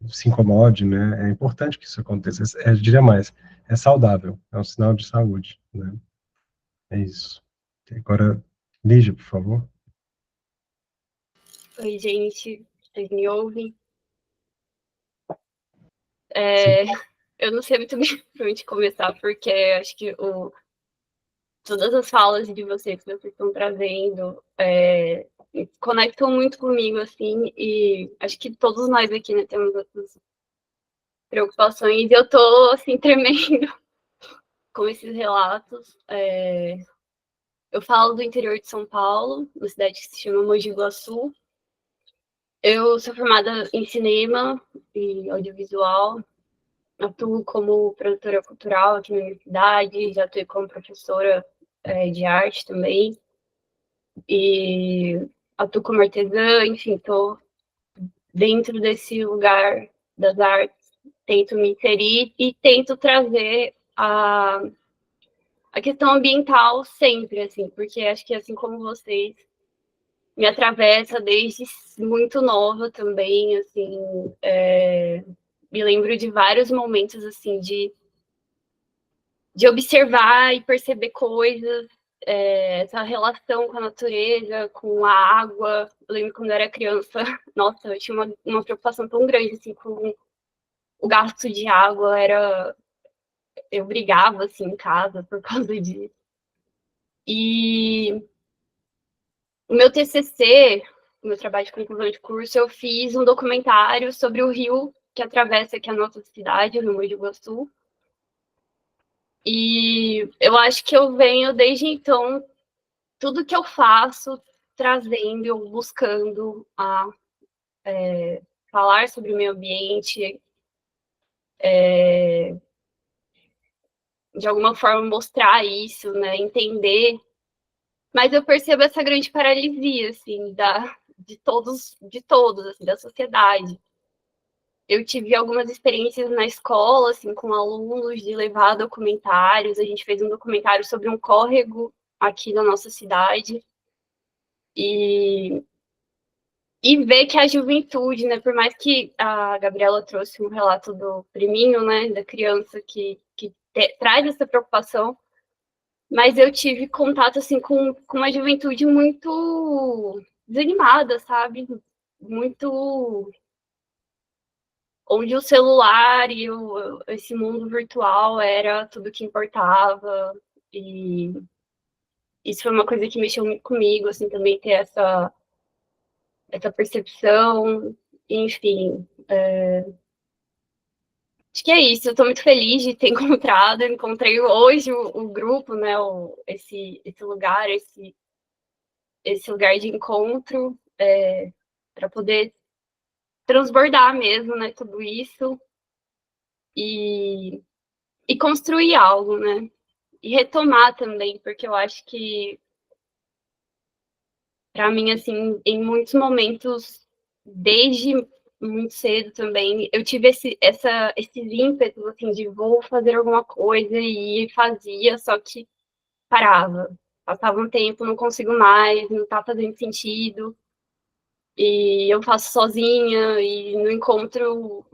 se incomode, né? É importante que isso aconteça. Eu diria mais, é saudável, é um sinal de saúde, né? É isso. Agora, Lígia, por favor. Oi, gente, vocês me ouvem? Eu não sei muito bem por onde começar, porque acho que todas as falas de vocês que vocês estão trazendo conectam muito comigo, assim, e acho que todos nós aqui, né, temos essas preocupações, e eu tô, assim, tremendo com esses relatos. Eu falo do interior de São Paulo, uma cidade que se chama Mogi Guaçu. Eu sou formada em cinema e audiovisual, atuo como produtora cultural aqui na universidade, já atuei como professora de arte também, e atuo como artesã, enfim, estou dentro desse lugar das artes, tento me inserir e tento trazer a questão ambiental sempre, assim, porque acho que assim como vocês, me atravessa desde muito nova também, assim, me lembro de vários momentos, assim, de observar e perceber coisas, essa relação com a natureza, com a água. Eu lembro quando eu era criança, nossa, eu tinha uma preocupação tão grande, assim, com o gasto de água, eu brigava, assim, em casa por causa disso. E o meu TCC, o meu trabalho de conclusão de curso, eu fiz um documentário sobre o rio que atravessa aqui a nossa cidade, o Rio Mogi Guaçu. E eu acho que eu venho, desde então, tudo que eu faço, trazendo, buscando falar sobre o meio ambiente, de alguma forma mostrar isso, né, entender. Mas eu percebo essa grande paralisia, assim, de todos, assim, da sociedade. Eu tive algumas experiências na escola, assim, com alunos, de levar documentários. A gente fez um documentário sobre um córrego aqui na nossa cidade. E ver que a juventude, né, por mais que a Gabriela trouxe um relato do priminho, né, da criança que traz essa preocupação, mas eu tive contato, assim, com uma juventude muito desanimada, sabe? Muito onde o celular e esse mundo virtual era tudo que importava, e isso foi uma coisa que mexeu muito comigo, assim, também ter essa percepção, enfim. Acho que é isso, eu estou muito feliz de ter encontrado, encontrei hoje o grupo, né, esse lugar, esse lugar de encontro, para poder transbordar mesmo, né, tudo isso, e construir algo, né, e retomar também, porque eu acho que, para mim, assim, em muitos momentos, desde muito cedo também, eu tive esses ímpetos, assim, de vou fazer alguma coisa, e fazia, só que parava. Passava um tempo, não consigo mais, não tá fazendo sentido, e eu faço sozinha, e não encontro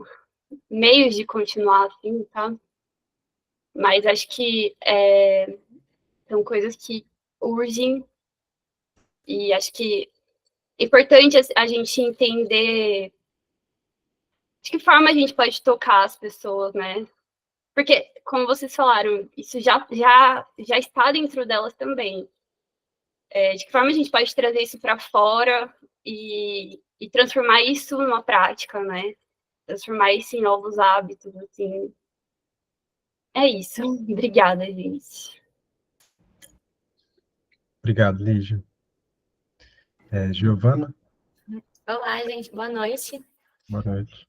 meios de continuar assim, tá? Mas acho que São coisas que urgem, e acho que é importante a gente entender de que forma a gente pode tocar as pessoas, né? Porque, como vocês falaram, isso já está dentro delas também. De que forma a gente pode trazer isso para fora e transformar isso numa prática, né? Transformar isso em novos hábitos, assim. É isso. Obrigada, gente. Obrigado, Lígia. Giovana, Olá, gente, boa noite. boa noite.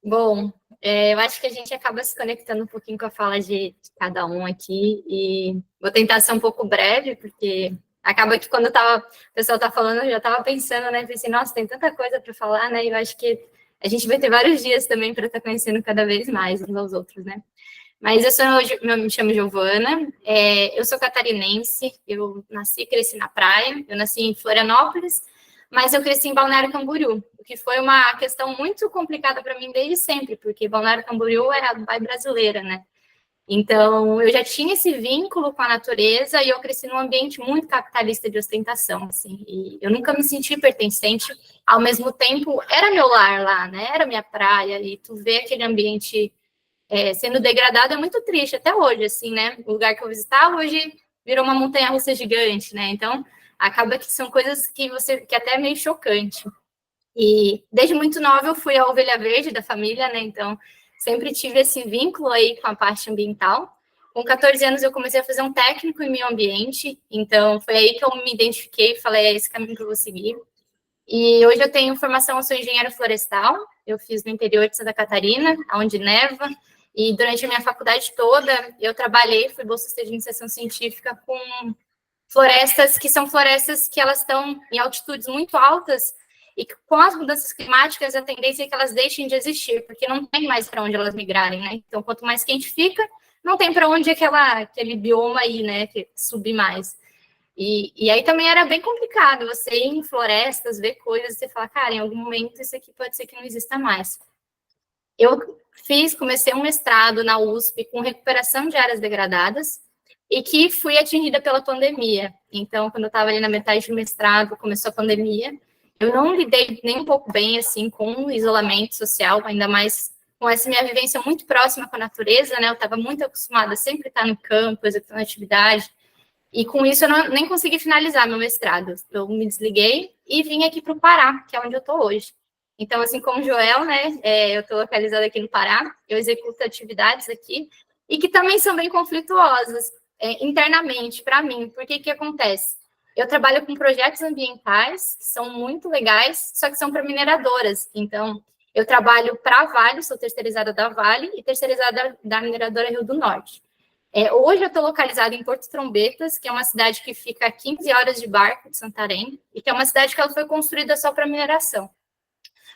Bom, eu acho que a gente acaba se conectando um pouquinho com a fala de cada um aqui, e vou tentar ser um pouco breve, porque acaba que quando o pessoal tá falando, eu já estava pensando, né? Pensei, nossa, tem tanta coisa para falar, né? E eu acho que a gente vai ter vários dias também para estar conhecendo cada vez mais uns aos outros, né? Mas eu me chamo Giovana, eu sou catarinense, eu nasci e cresci na praia, eu nasci em Florianópolis, mas eu cresci em Balneário Camboriú, o que foi uma questão muito complicada para mim desde sempre, porque Balneário Camboriú é a Dubai brasileira, né? Então, eu já tinha esse vínculo com a natureza e eu cresci num ambiente muito capitalista de ostentação, assim, e eu nunca me senti pertencente, ao mesmo tempo, era meu lar lá, né? Era minha praia, e tu vê aquele ambiente sendo degradado é muito triste, até hoje, assim, né? O lugar que eu visitava hoje virou uma montanha-russa gigante, né? Então, acaba que são coisas que que até é meio chocante. E desde muito nova eu fui a ovelha verde da família, né? Então, sempre tive esse vínculo aí com a parte ambiental. Com 14 anos eu comecei a fazer um técnico em meio ambiente, então foi aí que eu me identifiquei e falei, é esse caminho que eu vou seguir. E hoje eu tenho formação, eu sou engenheiro florestal, eu fiz no interior de Santa Catarina, onde neva, e durante a minha faculdade toda eu trabalhei, fui bolsista de iniciação científica com florestas que são florestas que elas estão em altitudes muito altas e que, com as mudanças climáticas a tendência é que elas deixem de existir, porque não tem mais para onde elas migrarem, né? Então, quanto mais quente fica, não tem para onde aquele bioma aí, né, que subir mais. E aí também era bem complicado você ir em florestas, ver coisas e você falar, cara, em algum momento isso aqui pode ser que não exista mais. Eu comecei um mestrado na USP com recuperação de áreas degradadas e que fui atingida pela pandemia. Então, quando eu estava ali na metade do mestrado, começou a pandemia, eu não lidei nem um pouco bem, assim, com o isolamento social, ainda mais com essa minha vivência muito próxima com a natureza, né? Eu estava muito acostumada a sempre estar no campo, executando atividade, e com isso eu nem consegui finalizar meu mestrado. Eu me desliguei e vim aqui para o Pará, que é onde eu estou hoje. Então, assim como o Joel, né, eu estou localizada aqui no Pará, eu executo atividades aqui, e que também são bem conflituosas internamente para mim. Porque que acontece? Eu trabalho com projetos ambientais, que são muito legais, só que são para mineradoras. Então, eu trabalho para a Vale, sou terceirizada da Vale e terceirizada da mineradora Rio do Norte. Hoje eu estou localizada em Porto Trombetas, que é uma cidade que fica a 15 horas de barco de Santarém, e que é uma cidade que ela foi construída só para mineração.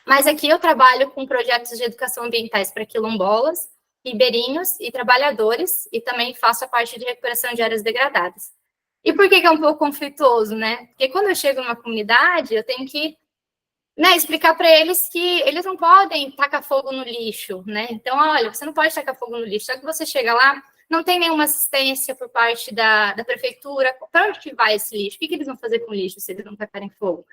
Mas aqui eu trabalho com projetos de educação ambientais para quilombolas, ribeirinhos e trabalhadores, e também faço a parte de recuperação de áreas degradadas. E por que é um pouco conflituoso, né? Porque quando eu chego numa comunidade, eu tenho que, né, explicar para eles que eles não podem tacar fogo no lixo, né? Então, olha, você não pode tacar fogo no lixo, só que você chega lá, não tem nenhuma assistência por parte da prefeitura. Para onde que vai esse lixo? O que eles vão fazer com o lixo se eles não tacarem fogo?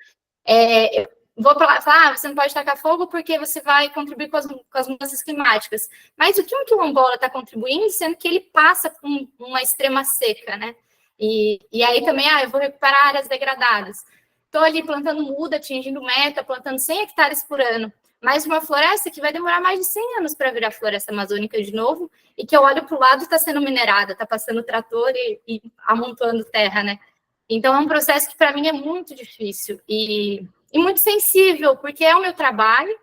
Vou falar, você não pode tacar fogo porque você vai contribuir com as mudanças climáticas. Mas o que um quilombola está contribuindo, sendo que ele passa por uma extrema seca, né? E aí também, eu vou recuperar áreas degradadas. Estou ali plantando muda, atingindo meta, plantando 100 hectares por ano. Mas uma floresta que vai demorar mais de 100 anos para virar floresta amazônica de novo, e que eu olho para o lado e está sendo minerada, está passando trator e amontoando terra, né? Então, é um processo que, para mim, é muito difícil e muito sensível, porque é o meu trabalho.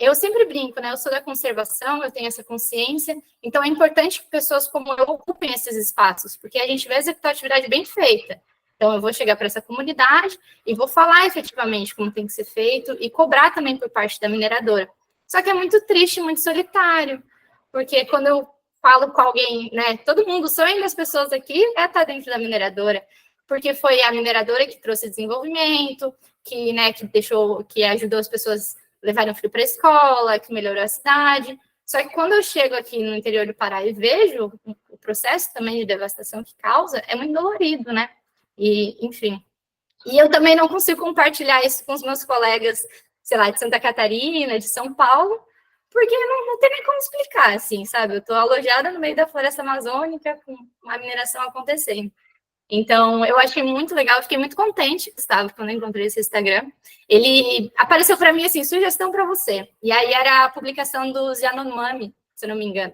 Eu sempre brinco, né? Eu sou da conservação, eu tenho essa consciência, então é importante que pessoas como eu ocupem esses espaços, porque a gente vai executar atividade bem feita. Então, eu vou chegar para essa comunidade e vou falar efetivamente como tem que ser feito e cobrar também por parte da mineradora. Só que é muito triste, muito solitário, porque quando eu falo com alguém, né? Todo mundo, o sonho das pessoas aqui é estar dentro da mineradora, porque foi a mineradora que trouxe desenvolvimento, que ajudou as pessoas a levarem o filho para a escola, que melhorou a cidade. Só que quando eu chego aqui no interior do Pará e vejo o processo também de devastação que causa é muito dolorido, né? E, enfim. E eu também não consigo compartilhar isso com os meus colegas, sei lá, de Santa Catarina, de São Paulo, porque não tem nem como explicar, assim, sabe? Eu estou alojada no meio da floresta amazônica, com uma mineração acontecendo. Então, eu achei muito legal, fiquei muito contente, Gustavo, quando eu encontrei esse Instagram. Ele apareceu para mim assim, sugestão para você. E aí era a publicação dos Yanomami, se eu não me engano.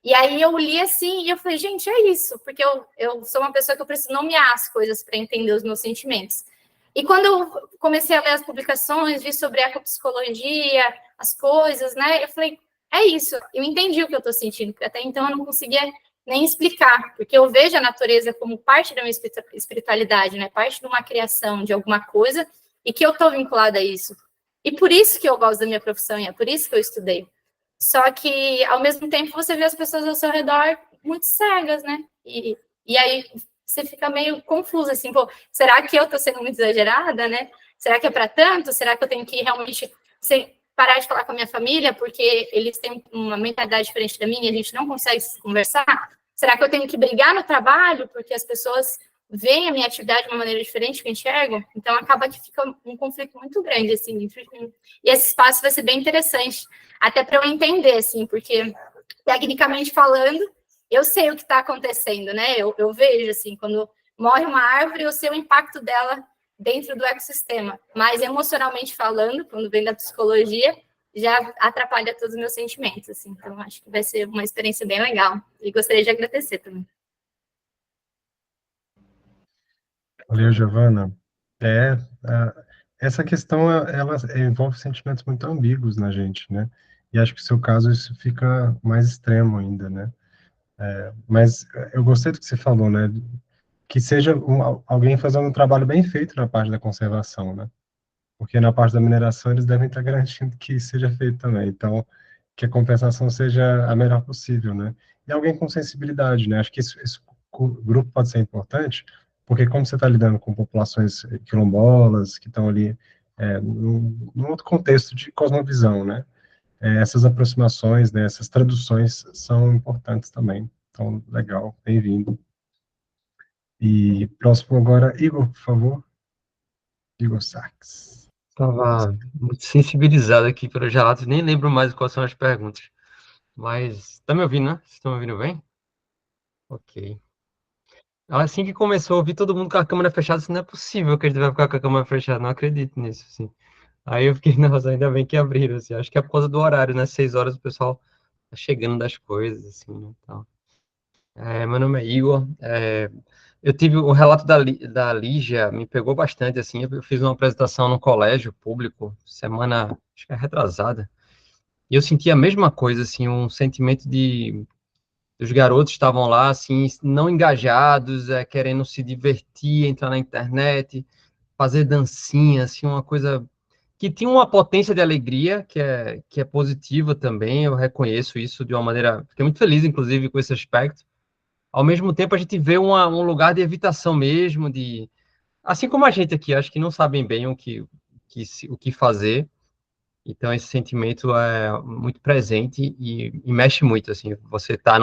E aí eu li assim e eu falei, gente, é isso, porque eu sou uma pessoa que eu preciso nomear as coisas para entender os meus sentimentos. E quando eu comecei a ler as publicações, vi sobre a ecopsicologia, as coisas, né? Eu falei, é isso, eu entendi o que eu estou sentindo, porque até então eu não conseguia nem explicar, porque eu vejo a natureza como parte da minha espiritualidade, né? Parte de uma criação de alguma coisa e que eu estou vinculada a isso. E por isso que eu gosto da minha profissão e é por isso que eu estudei. Só que, ao mesmo tempo, você vê as pessoas ao seu redor muito cegas, né? E aí você fica meio confusa, assim, pô, será que eu estou sendo muito exagerada, né? Será que é para tanto? Será que eu tenho que realmente parar de falar com a minha família porque eles têm uma mentalidade diferente da minha e a gente não consegue se conversar? Será que eu tenho que brigar no trabalho porque as pessoas veem a minha atividade de uma maneira diferente que eu enxergo? Então, acaba que fica um conflito muito grande, assim, e esse espaço vai ser bem interessante, até para eu entender, assim, porque, tecnicamente falando, eu sei o que está acontecendo, né? Eu vejo, assim, quando morre uma árvore, eu sei o impacto dela dentro do ecossistema, mas emocionalmente falando, quando vem da psicologia, já atrapalha todos os meus sentimentos, assim. Então, acho que vai ser uma experiência bem legal. E gostaria de agradecer também. Valeu, Giovana. Essa questão, ela envolve sentimentos muito ambíguos na gente, né? E acho que no seu caso isso fica mais extremo ainda, né? Mas eu gostei do que você falou, né? Que seja alguém fazendo um trabalho bem feito na parte da conservação, né? Porque na parte da mineração eles devem estar garantindo que seja feito também. Então, que a compensação seja a melhor possível, né? E alguém com sensibilidade, né? Acho que esse grupo pode ser importante, porque como você está lidando com populações quilombolas, que estão ali num outro contexto de cosmovisão, né? Essas aproximações, né, essas traduções são importantes também. Então, legal, bem-vindo. E próximo agora, Igor, por favor. Igor Sachs. Estava muito sensibilizado aqui pelos relatos, nem lembro mais quais são as perguntas. Mas, tá me ouvindo, né? Vocês estão me ouvindo bem? Ok. Assim que começou, eu vi todo mundo com a câmera fechada, isso não é possível que a gente vai ficar com a câmera fechada, não acredito nisso, assim. Aí eu fiquei, nossa, ainda bem que abriram, assim. Acho que é por causa do horário, né? 6 horas o pessoal tá chegando das coisas, assim, né? Então, meu nome é Igor. Eu tive o relato da Lígia, me pegou bastante, assim. Eu fiz uma apresentação no colégio público, semana, acho que é retrasada. E eu senti a mesma coisa, assim, um sentimento de... Os garotos estavam lá, assim, não engajados, querendo se divertir, entrar na internet, fazer dancinha, assim, uma coisa que tinha uma potência de alegria, que é positiva também, eu reconheço isso de uma maneira... Fiquei muito feliz, inclusive, com esse aspecto. Ao mesmo tempo, a gente vê um lugar de evitação mesmo, de... Assim como a gente aqui, acho que não sabem bem o que fazer. Então, esse sentimento é muito presente e mexe muito, assim. Você está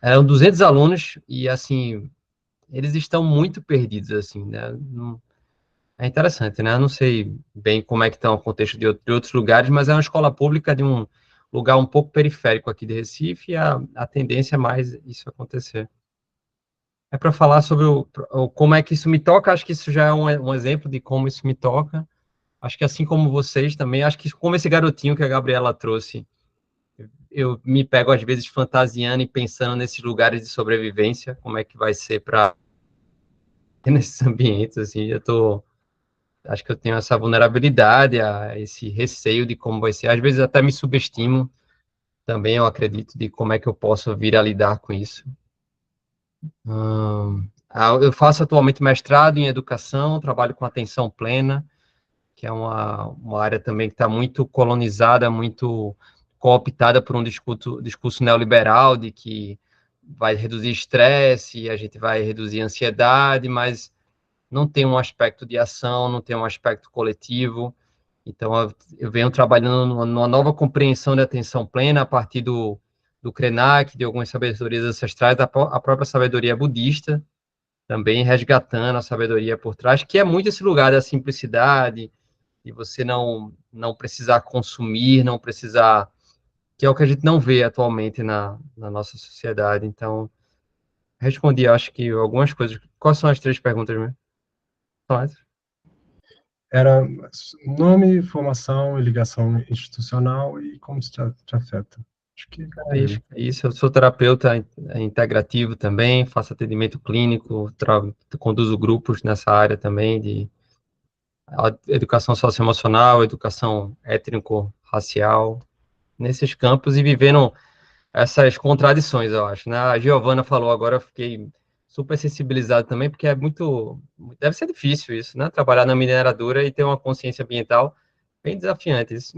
Eram 200 alunos e, assim, eles estão muito perdidos, assim, né? É interessante, né? Eu não sei bem como é que está o contexto de outros lugares, mas é uma escola pública de um lugar um pouco periférico aqui de Recife e a tendência é mais isso acontecer. É para falar sobre como é que isso me toca, acho que isso já é um exemplo de como isso me toca. Acho que assim como vocês também, acho que como esse garotinho que a Gabriela trouxe, eu me pego às vezes fantasiando e pensando nesses lugares de sobrevivência, como é que vai ser para nesses ambientes, assim, acho que eu tenho essa vulnerabilidade, esse receio de como vai ser, às vezes até me subestimo, também eu acredito de como é que eu posso vir a lidar com isso. Eu faço atualmente mestrado em educação, trabalho com atenção plena, que é uma área também que está muito colonizada, muito cooptada por um discurso neoliberal de que vai reduzir estresse, a gente vai reduzir ansiedade, mas não tem um aspecto de ação, não tem um aspecto coletivo. Então, eu venho trabalhando numa nova compreensão da atenção plena a partir do Krenak, de algumas sabedorias ancestrais, a própria sabedoria budista, também resgatando a sabedoria por trás, que é muito esse lugar da simplicidade, de você não precisar consumir, não precisar... que é o que a gente não vê atualmente na nossa sociedade. Então, respondi, acho que algumas coisas. Quais são as 3 perguntas mesmo? Era nome, formação e ligação institucional e como isso te afeta. Acho que é isso. Eu sou terapeuta integrativo também, faço atendimento clínico, conduzo grupos nessa área também de educação socioemocional, educação étnico-racial, nesses campos e vivendo essas contradições, eu acho, né? A Giovana falou agora, eu fiquei super sensibilizado também, porque deve ser difícil isso, né? Trabalhar na mineradora e ter uma consciência ambiental bem desafiante isso.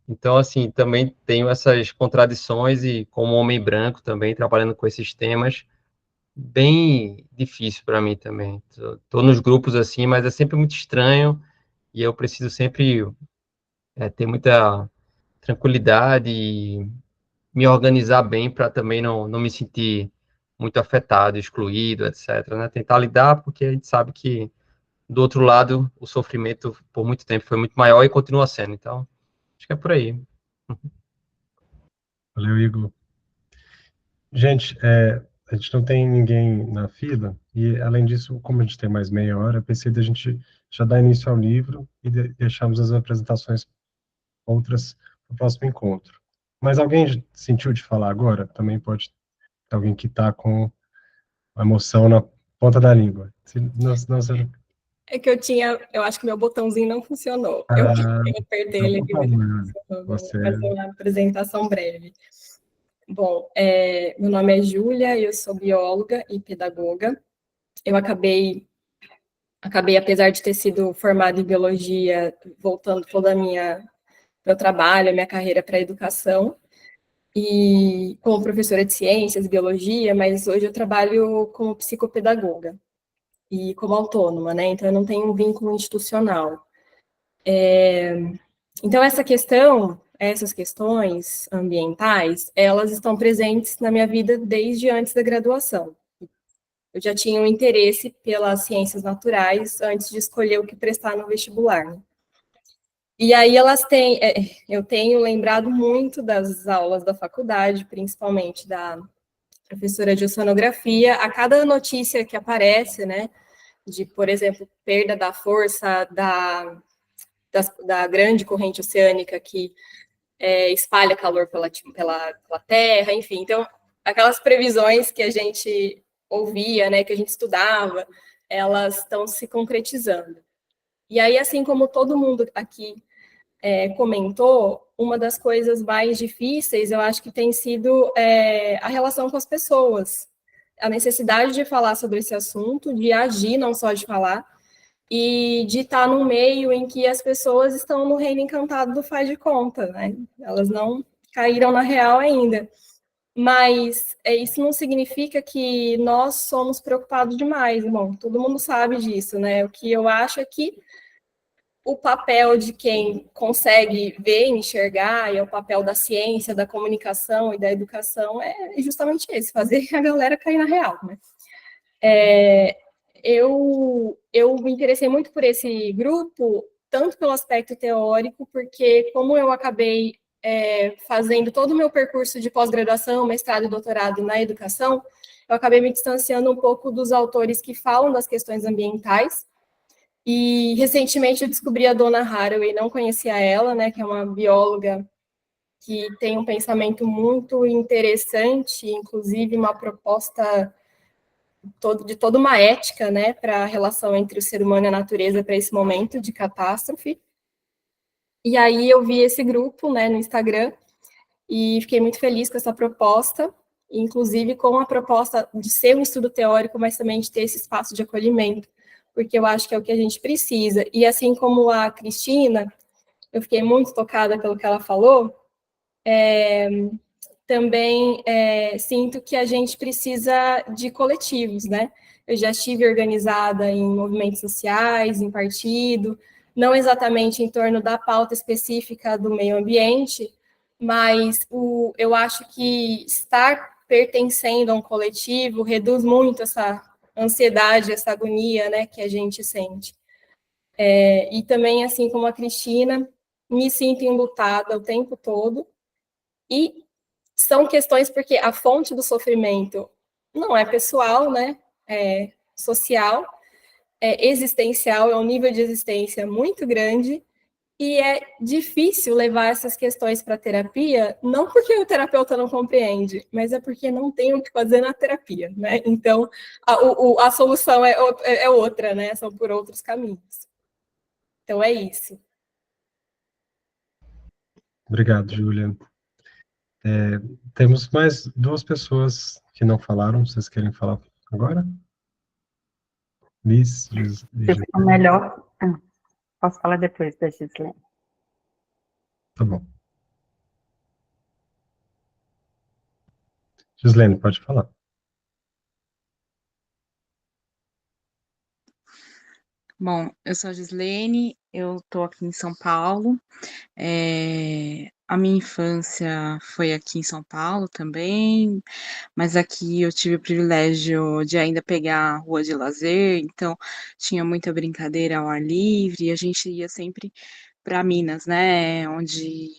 Então, assim, também tenho essas contradições e como homem branco também, trabalhando com esses temas, bem difícil para mim também. Tô nos grupos assim, mas é sempre muito estranho e eu preciso sempre ter muita tranquilidade e me organizar bem para também não me sentir muito afetado, excluído, etc, né? Tentar lidar, porque a gente sabe que, do outro lado, o sofrimento, por muito tempo, foi muito maior e continua sendo. Então, acho que é por aí. Valeu, Igor. Gente, a gente não tem ninguém na fila, e, além disso, como a gente tem mais meia hora, eu pensei da gente já dar início ao livro e deixarmos as apresentações outras para o próximo encontro. Mas alguém sentiu de falar agora? Também pode ter alguém que está com a emoção na ponta da língua. É que eu acho que meu botãozinho não funcionou. Eu apertei ele aqui, mas fazer uma apresentação breve. Bom, meu nome é Júlia, eu sou bióloga e pedagoga. Eu acabei, apesar de ter sido formada em biologia, voltando toda meu trabalho, a minha carreira para a educação, e como professora de ciências, biologia, mas hoje eu trabalho como psicopedagoga e como autônoma, né? Então eu não tenho um vínculo institucional. Então essas questões ambientais, elas estão presentes na minha vida desde antes da graduação. Eu já tinha um interesse pelas ciências naturais antes de escolher o que prestar no vestibular, né? E aí eu tenho lembrado muito das aulas da faculdade, principalmente da professora de oceanografia, a cada notícia que aparece, né, de, por exemplo, perda da força da grande corrente oceânica que espalha calor pela Terra, enfim. Então, aquelas previsões que a gente ouvia, né, que a gente estudava, elas estão se concretizando. E aí, assim como todo mundo aqui comentou, uma das coisas mais difíceis, eu acho que tem sido a relação com as pessoas. A necessidade de falar sobre esse assunto, de agir, não só de falar, e de estar num meio em que as pessoas estão no reino encantado do faz de conta, né? Elas não caíram na real ainda. Mas isso não significa que nós somos preocupados demais, bom, todo mundo sabe disso, né? O que eu acho é que o papel de quem consegue ver, enxergar, e é o papel da ciência, da comunicação e da educação é justamente esse, fazer a galera cair na real, né? Eu me interessei muito por esse grupo, tanto pelo aspecto teórico, porque como eu acabei fazendo todo o meu percurso de pós-graduação, mestrado e doutorado na educação, eu acabei me distanciando um pouco dos autores que falam das questões ambientais. E recentemente eu descobri a Donna Haraway, não conhecia ela, né, que é uma bióloga que tem um pensamento muito interessante, inclusive uma proposta de toda uma ética, né, para a relação entre o ser humano e a natureza para esse momento de catástrofe. E aí eu vi esse grupo, né, no Instagram, e fiquei muito feliz com essa proposta, inclusive com a proposta de ser um estudo teórico, mas também de ter esse espaço de acolhimento, porque eu acho que é o que a gente precisa. E assim como a Cristina, eu fiquei muito tocada pelo que ela falou, também sinto que a gente precisa de coletivos, né? Eu já estive organizada em movimentos sociais, em partido, não exatamente em torno da pauta específica do meio ambiente, mas eu acho que estar pertencendo a um coletivo reduz muito essa ansiedade, essa agonia, né, que a gente sente. E também, assim como a Cristina, me sinto enlutada o tempo todo, e são questões porque a fonte do sofrimento não é pessoal, né, é social, é existencial, é um nível de existência muito grande, e é difícil levar essas questões para a terapia, não porque o terapeuta não compreende, mas é porque não tem o que fazer na terapia, né? Então, a solução é outra, né? São por outros caminhos. Então, é isso. Obrigado, Júlia. Temos mais duas pessoas que não falaram. Vocês querem falar agora? Liz, Se for melhor, posso falar depois da Gislene. Tá bom. Gislene, pode falar. Bom, eu sou a Gislene, eu estou aqui em São Paulo. A minha infância foi aqui em São Paulo também, mas aqui eu tive o privilégio de ainda pegar a rua de lazer, então tinha muita brincadeira ao ar livre, e a gente ia sempre para Minas, né, onde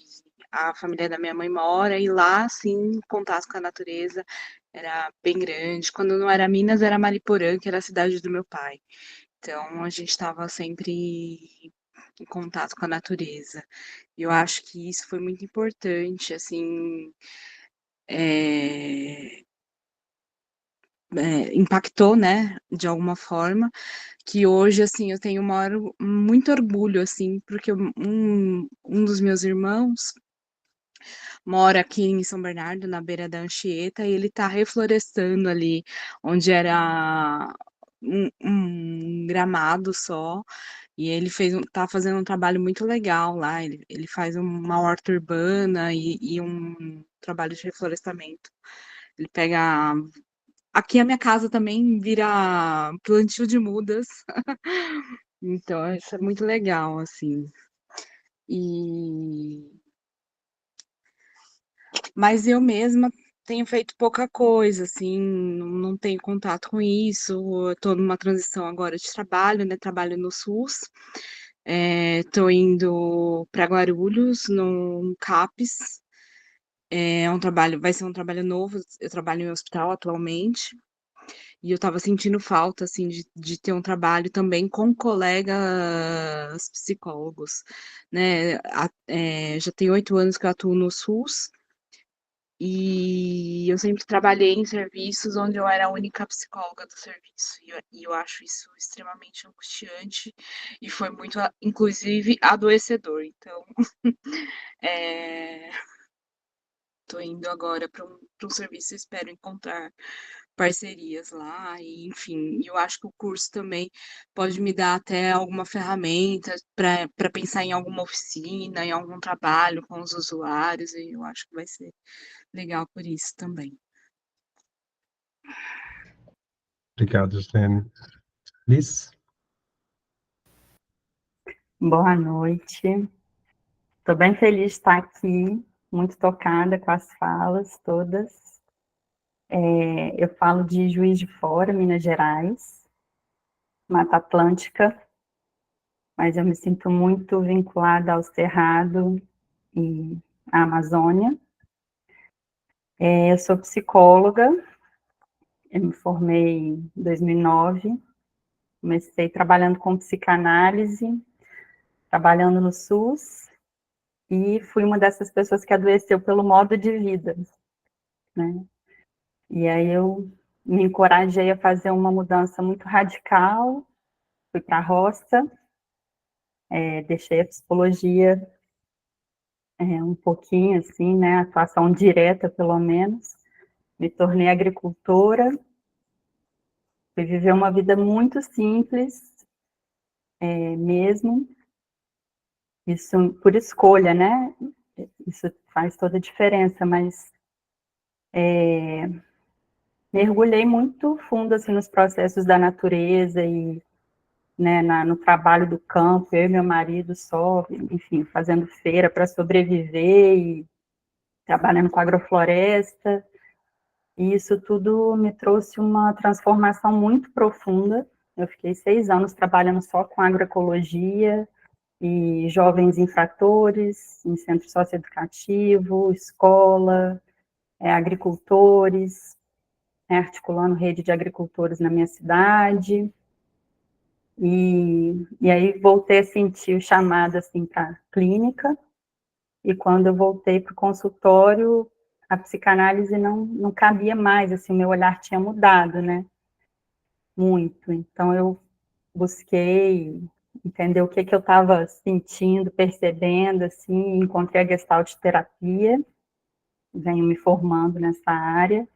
a família da minha mãe mora, e lá, sim, o contato com a natureza era bem grande. Quando não era Minas, era Mariporã, que era a cidade do meu pai. Então, a gente estava sempre em contato com a natureza. E eu acho que isso foi muito importante, assim, impactou, né, de alguma forma, que hoje, assim, eu tenho muito orgulho, assim, porque um dos meus irmãos mora aqui em São Bernardo, na beira da Anchieta, e ele está reflorestando ali, onde era um gramado só, e ele tá fazendo um trabalho muito legal lá, ele faz uma horta urbana e um trabalho de reflorestamento. Ele pega... Aqui a minha casa também vira plantio de mudas, então isso é muito legal, assim. Mas eu mesma tenho feito pouca coisa, assim, não tenho contato com isso. Eu tô numa transição agora de trabalho, né? Trabalho no SUS. Tô indo para Guarulhos, no CAPES. Vai ser um trabalho novo. Eu trabalho em hospital atualmente. E eu estava sentindo falta, assim, de ter um trabalho também com colegas psicólogos, né? Já tem 8 anos que eu atuo no SUS. E eu sempre trabalhei em serviços onde eu era a única psicóloga do serviço. E eu acho isso extremamente angustiante e foi muito, inclusive, adoecedor. Então, estou indo agora para um serviço e espero encontrar parcerias lá. E, enfim, eu acho que o curso também pode me dar até alguma ferramenta para pensar em alguma oficina, em algum trabalho com os usuários. E eu acho que vai ser legal por isso também. Obrigado, Gislene. Liz? Boa noite. Estou bem feliz de estar aqui, muito tocada com as falas todas. Eu falo de Juiz de Fora, Minas Gerais, Mata Atlântica, mas eu me sinto muito vinculada ao Cerrado e à Amazônia. Eu sou psicóloga, eu me formei em 2009, comecei trabalhando com psicanálise, trabalhando no SUS, e fui uma dessas pessoas que adoeceu pelo modo de vida, né? E aí eu me encorajei a fazer uma mudança muito radical, fui para a roça, deixei a psicologia um pouquinho, assim, né, atuação direta, pelo menos, me tornei agricultora, fui viver uma vida muito simples, mesmo, isso por escolha, né, isso faz toda a diferença, mas mergulhei muito fundo, assim, nos processos da natureza e, né, no trabalho do campo, eu e meu marido só, enfim, fazendo feira para sobreviver trabalhando com agrofloresta, e isso tudo me trouxe uma transformação muito profunda. Eu fiquei 6 anos trabalhando só com agroecologia e jovens infratores, em centro socioeducativo, escola, agricultores, articulando rede de agricultores na minha cidade. E aí voltei a sentir o chamado assim, para a clínica, e quando eu voltei para o consultório, a psicanálise não cabia mais, assim, o meu olhar tinha mudado, né? Muito. Então, eu busquei entender o que eu estava sentindo, percebendo, assim, encontrei a Gestalt terapia, venho me formando nessa área,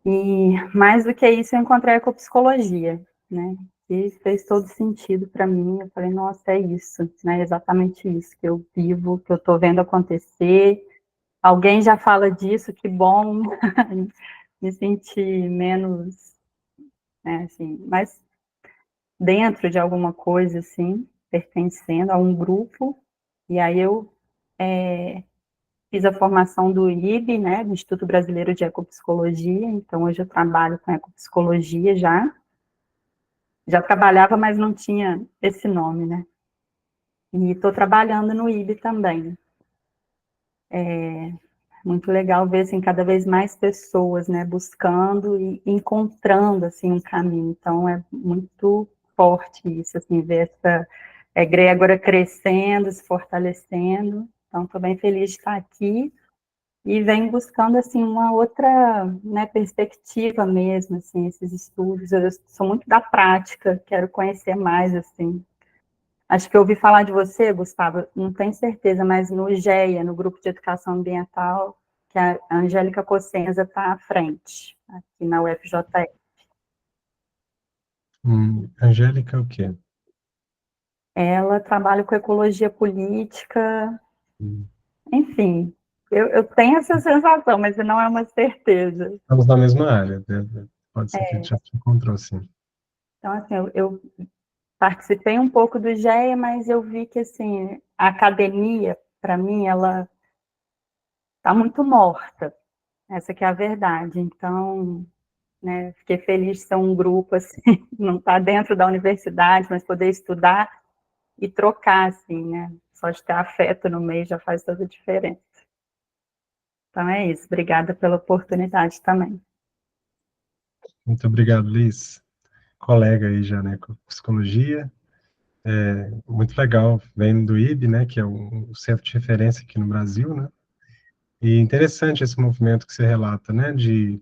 e mais do que isso, eu encontrei a ecopsicologia, né? E fez todo sentido para mim. Eu falei, nossa, é isso, né? É exatamente isso que eu vivo, que eu estou vendo acontecer. Alguém já fala disso, que bom. Me senti menos, né, assim, mais dentro de alguma coisa, assim, pertencendo a um grupo. E aí eu fiz a formação do IB, né, do Instituto Brasileiro de Ecopsicologia. Então, hoje eu trabalho com ecopsicologia já. Já trabalhava, mas não tinha esse nome, né? E estou trabalhando no IB também. Muito legal ver, assim, cada vez mais pessoas, né, buscando e encontrando, assim, um caminho. Então, é muito forte isso, assim, ver essa egrégora crescendo, se fortalecendo. Então, estou bem feliz de estar aqui e venho buscando, assim, uma outra, né, perspectiva mesmo, assim, esses estudos. Eu sou muito da prática, quero conhecer mais, assim. Acho que eu ouvi falar de você, Gustavo, não tenho certeza, mas no GEA, no Grupo de Educação Ambiental, que a Angélica Cossenza está à frente, aqui na UFJF. Angélica, o quê? Ela trabalha com ecologia política, enfim, eu tenho essa sensação, mas não é uma certeza. Estamos na mesma área, né? Pode ser que a gente já se encontrou, sim. Então, assim, eu participei um pouco do GEA, mas eu vi que, assim, a academia, para mim, ela está muito morta. Essa que é a verdade. Então, né, fiquei feliz de ser um grupo, assim, não estar dentro da universidade, mas poder estudar e trocar, assim, né? Só de ter afeto no meio já faz toda a diferença. Então é isso. Obrigada pela oportunidade também. Muito obrigado, Liz. Colega aí já, né, com psicologia. Muito legal, vem do IB, né, que é o centro de referência aqui no Brasil, né? E interessante esse movimento que você relata, né, de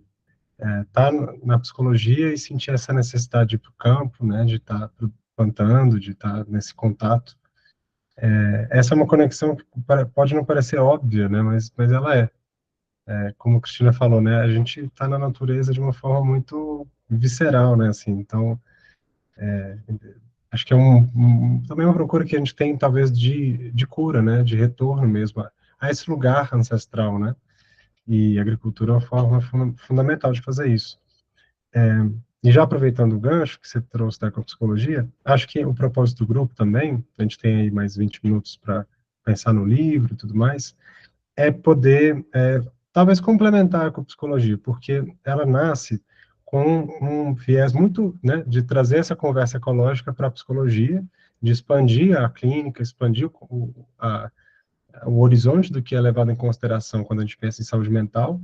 estar na psicologia e sentir essa necessidade de ir para o campo, né, de estar plantando, de estar nesse contato. Essa é uma conexão que pode não parecer óbvia, né, mas ela é. Como a Cristina falou, né, a gente está na natureza de uma forma muito visceral, né, assim, então, acho que é também uma procura que a gente tem, talvez, de cura, né, de retorno mesmo a esse lugar ancestral, né, e a agricultura é uma forma fundamental de fazer isso. E já aproveitando o gancho que você trouxe da ecopsicologia, acho que o propósito do grupo também, a gente tem aí mais 20 minutos para pensar no livro e tudo mais, é poder, talvez, complementar a ecopsicologia, porque ela nasce com um viés muito, né, de trazer essa conversa ecológica para a psicologia, de expandir a clínica, expandir o horizonte do que é levado em consideração quando a gente pensa em saúde mental.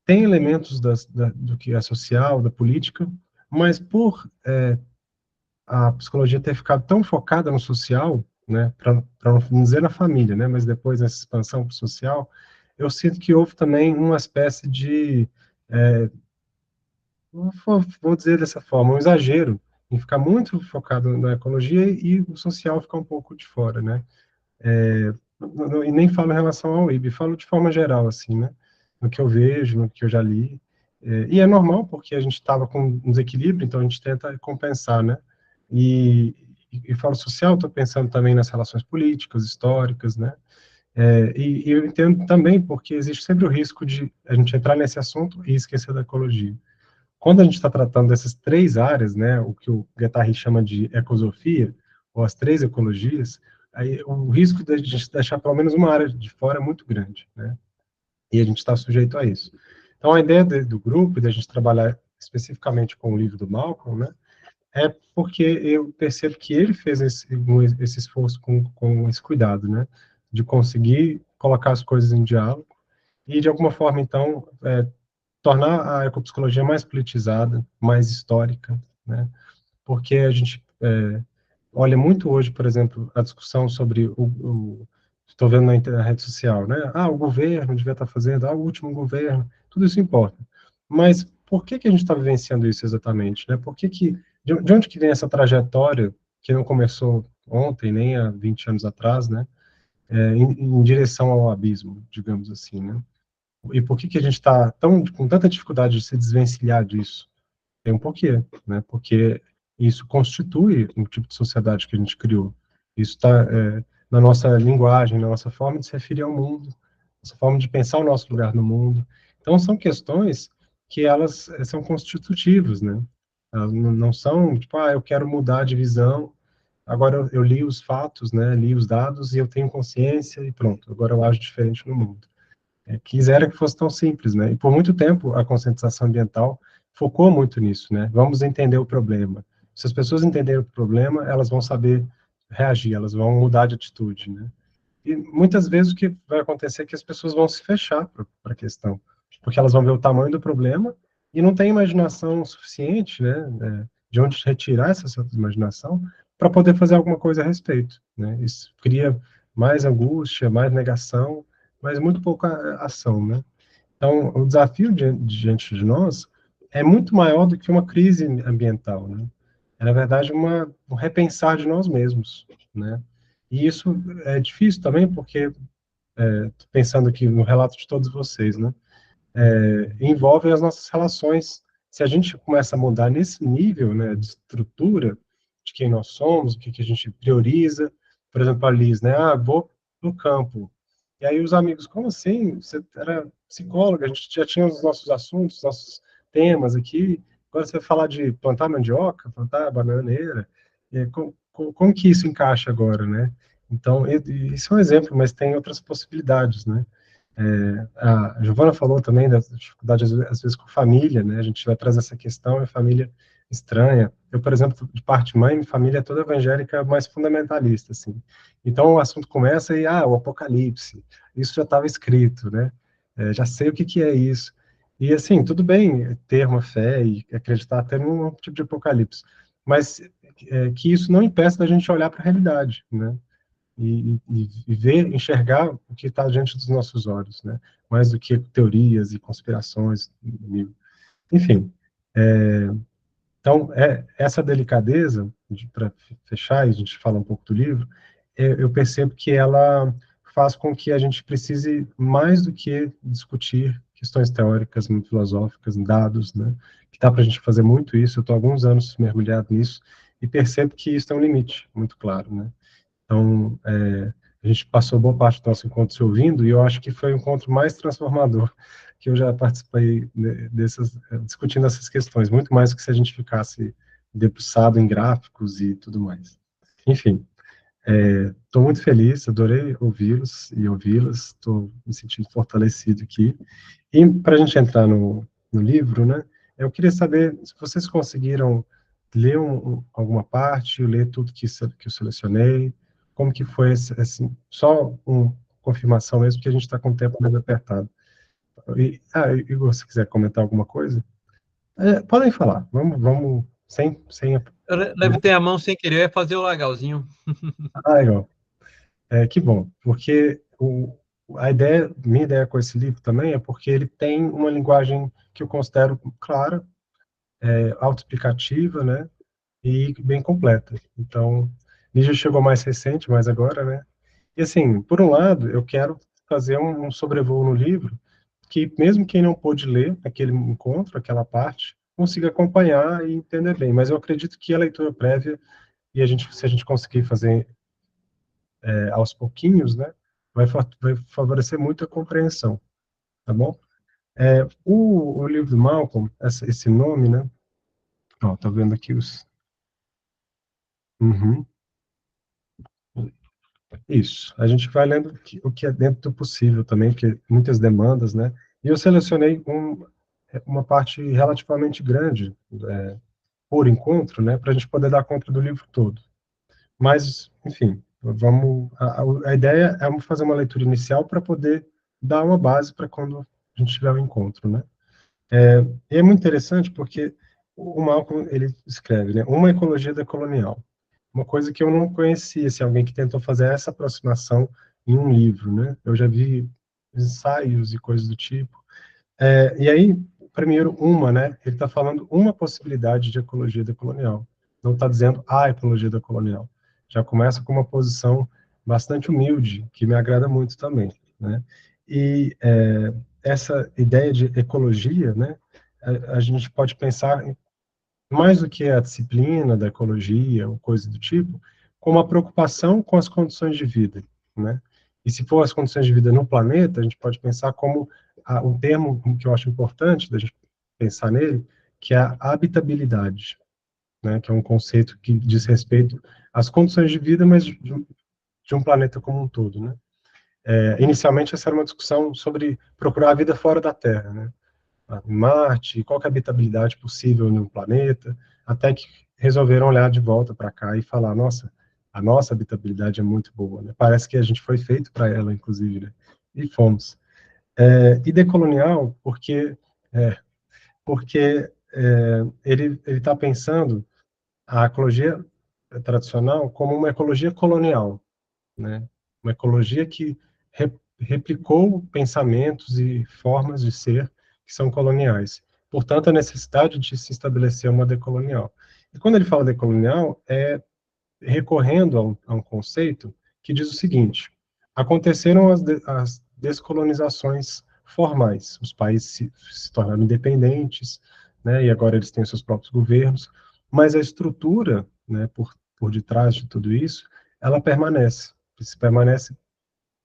Tem elementos do que é social, da política, mas por a psicologia ter ficado tão focada no social, né, para não dizer na família, né, mas depois nessa expansão para o social, eu sinto que houve também uma espécie de, vou dizer dessa forma, um exagero em ficar muito focado na ecologia e o social ficar um pouco de fora, né. E nem falo em relação ao IB, falo de forma geral, assim, né, no que eu vejo, no que eu já li, e é normal, porque a gente estava com um desequilíbrio, então a gente tenta compensar, né, e falo social, estou pensando também nas relações políticas, históricas, né, e eu entendo também porque existe sempre o risco de a gente entrar nesse assunto e esquecer da ecologia. Quando a gente está tratando dessas 3 áreas, né, o que o Guattari chama de ecosofia, ou as 3 ecologias, aí o risco de a gente deixar pelo menos uma área de fora é muito grande, né? E a gente está sujeito a isso. Então, a ideia do grupo, da gente trabalhar especificamente com o livro do Malcolm, né, é porque eu percebo que ele fez esse esforço com esse cuidado, né, de conseguir colocar as coisas em diálogo e, de alguma forma, então, tornar a ecopsicologia mais politizada, mais histórica, né, porque a gente olha muito hoje, por exemplo, a discussão sobre estou vendo na rede social, né? Ah, o governo devia estar fazendo, o último governo, tudo isso importa. Mas por que que a gente está vivenciando isso exatamente, né? Por que que, de onde que vem essa trajetória que não começou ontem, nem há 20 anos atrás, né? Em direção ao abismo, digamos assim, né? E por que que a gente está com tanta dificuldade de se desvencilhar disso? Tem um porquê, né? Porque isso constitui um tipo de sociedade que a gente criou. Isso está na nossa linguagem, na nossa forma de se referir ao mundo, nossa forma de pensar o nosso lugar no mundo. Então, são questões que elas são constitutivas, né? Elas não são, tipo, eu quero mudar de visão, agora eu li os fatos, né? Li os dados e eu tenho consciência e pronto, agora eu ajo diferente no mundo. Quisera que fosse tão simples, né? E por muito tempo a conscientização ambiental focou muito nisso, né? Vamos entender o problema. Se as pessoas entenderem o problema, elas vão saber reagir, elas vão mudar de atitude, né? E muitas vezes o que vai acontecer é que as pessoas vão se fechar para a questão, porque elas vão ver o tamanho do problema e não tem imaginação suficiente, né? De onde retirar essa imaginação para poder fazer alguma coisa a respeito, né? Isso cria mais angústia, mais negação, mas muito pouca ação, né? Então, o desafio diante de nós é muito maior do que uma crise ambiental, né? É, na verdade, um repensar de nós mesmos, né? E isso é difícil também, porque, pensando aqui no relato de todos vocês, né? Envolve as nossas relações. Se a gente começa a mudar nesse nível, né, de estrutura, de quem nós somos, o que, que a gente prioriza, por exemplo, a Liz, né? Vou no campo. E aí os amigos, como assim? Você era psicóloga, a gente já tinha os nossos assuntos, nossos temas aqui, agora você vai falar de plantar mandioca, plantar bananeira, como que isso encaixa agora, né? Então, isso é um exemplo, mas tem outras possibilidades, né? A Giovana falou também da dificuldade, às vezes, com família, né? A gente vai trazer essa questão, é família estranha. Eu, por exemplo, de parte mãe, minha família é toda evangélica, mais fundamentalista, assim. Então, o assunto começa e, o Apocalipse, isso já estava escrito, né? Já sei o que que é isso. E, assim, tudo bem ter uma fé e acreditar até num tipo de Apocalipse, mas que isso não impeça da gente olhar para a realidade, né? E ver, enxergar o que está diante dos nossos olhos, né? Mais do que teorias e conspirações, enfim. Então, essa delicadeza, para fechar, e a gente fala um pouco do livro, eu percebo que ela faz com que a gente precise mais do que discutir questões teóricas, muito filosóficas, dados, né? Que dá para a gente fazer muito isso. Eu estou há alguns anos mergulhado nisso e percebo que isso tem um limite muito claro, né? Então, a gente passou boa parte do nosso encontro se ouvindo, e eu acho que foi o encontro mais transformador que eu já participei discutindo essas questões, muito mais do que se a gente ficasse debruçado em gráficos e tudo mais. Enfim, estou muito feliz, adorei ouvi-los e ouvi-las, estou me sentindo fortalecido aqui. E para a gente entrar no livro, né, eu queria saber se vocês conseguiram ler alguma parte, ler tudo que eu selecionei, como que foi, assim, só uma confirmação mesmo, porque a gente está com o tempo mais apertado. Igor, se quiser comentar alguma coisa, podem falar, vamos sem... Eu levantei a mão sem querer, eu ia fazer o legalzinho. Legal. Que bom, porque minha ideia com esse livro também é porque ele tem uma linguagem que eu considero clara, autoexplicativa, né, e bem completa. Então, Níger chegou mais recente, mais agora, né, e assim, por um lado, eu quero fazer um sobrevoo no livro, que mesmo quem não pôde ler aquele encontro, aquela parte, consiga acompanhar e entender bem, mas eu acredito que a leitura prévia, e se a gente conseguir fazer aos pouquinhos, né, vai favorecer muito a compreensão, tá bom? O livro do Malcolm, esse nome, né, ó, tá vendo aqui os... Uhum. Isso. A gente vai lendo o que é dentro do possível também, porque muitas demandas, né? E eu selecionei uma parte relativamente grande por encontro, né? Para a gente poder dar conta do livro todo. Mas, enfim, vamos. A ideia é fazer uma leitura inicial para poder dar uma base para quando a gente tiver o encontro, né? E é muito interessante porque o Malcolm, ele escreve, né? Uma ecologia decolonial. Uma coisa que eu não conhecia, se alguém que tentou fazer essa aproximação em um livro, né? Eu já vi ensaios e coisas do tipo. E aí, primeiro, né? Ele está falando uma possibilidade de ecologia decolonial. Não está dizendo a ecologia decolonial. Já começa com uma posição bastante humilde, que me agrada muito também, né? E essa ideia de ecologia, né? A gente pode pensar mais do que a disciplina da ecologia ou coisa do tipo, como a preocupação com as condições de vida, né? E se for as condições de vida no planeta, a gente pode pensar como um termo que eu acho importante da gente pensar nele, que é a habitabilidade, né? Que é um conceito que diz respeito às condições de vida, mas de um planeta como um todo, né? Inicialmente, essa era uma discussão sobre procurar a vida fora da Terra, né? Em Marte, qual que é a habitabilidade possível no planeta, até que resolveram olhar de volta para cá e falar, nossa, a nossa habitabilidade é muito boa, né? Parece que a gente foi feito para ela, inclusive, né? E fomos. E decolonial, porque ele está pensando a ecologia tradicional como uma ecologia colonial, né? Uma ecologia que replicou pensamentos e formas de ser que são coloniais. Portanto, a necessidade de se estabelecer uma decolonial. E quando ele fala decolonial, é recorrendo a um conceito que diz o seguinte: aconteceram as descolonizações formais, os países se tornaram independentes, né, e agora eles têm seus próprios governos, mas a estrutura, né, por detrás de tudo isso, ela permanece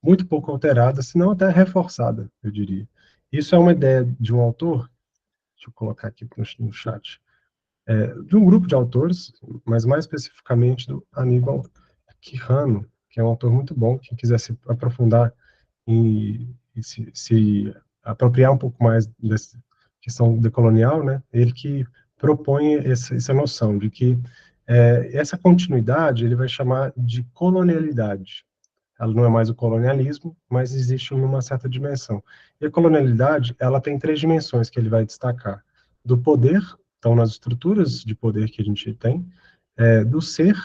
muito pouco alterada, se não até reforçada, eu diria. Isso é uma ideia de um autor, deixa eu colocar aqui no chat, de um grupo de autores, mas mais especificamente do Aníbal Quijano, que é um autor muito bom, quem quiser se aprofundar e se apropriar um pouco mais dessa questão decolonial, né, ele que propõe essa noção de que essa continuidade ele vai chamar de colonialidade. Ela não é mais o colonialismo, mas existe uma certa dimensão. E a colonialidade, ela tem 3 dimensões que ele vai destacar. Do poder, então nas estruturas de poder que a gente tem, do ser,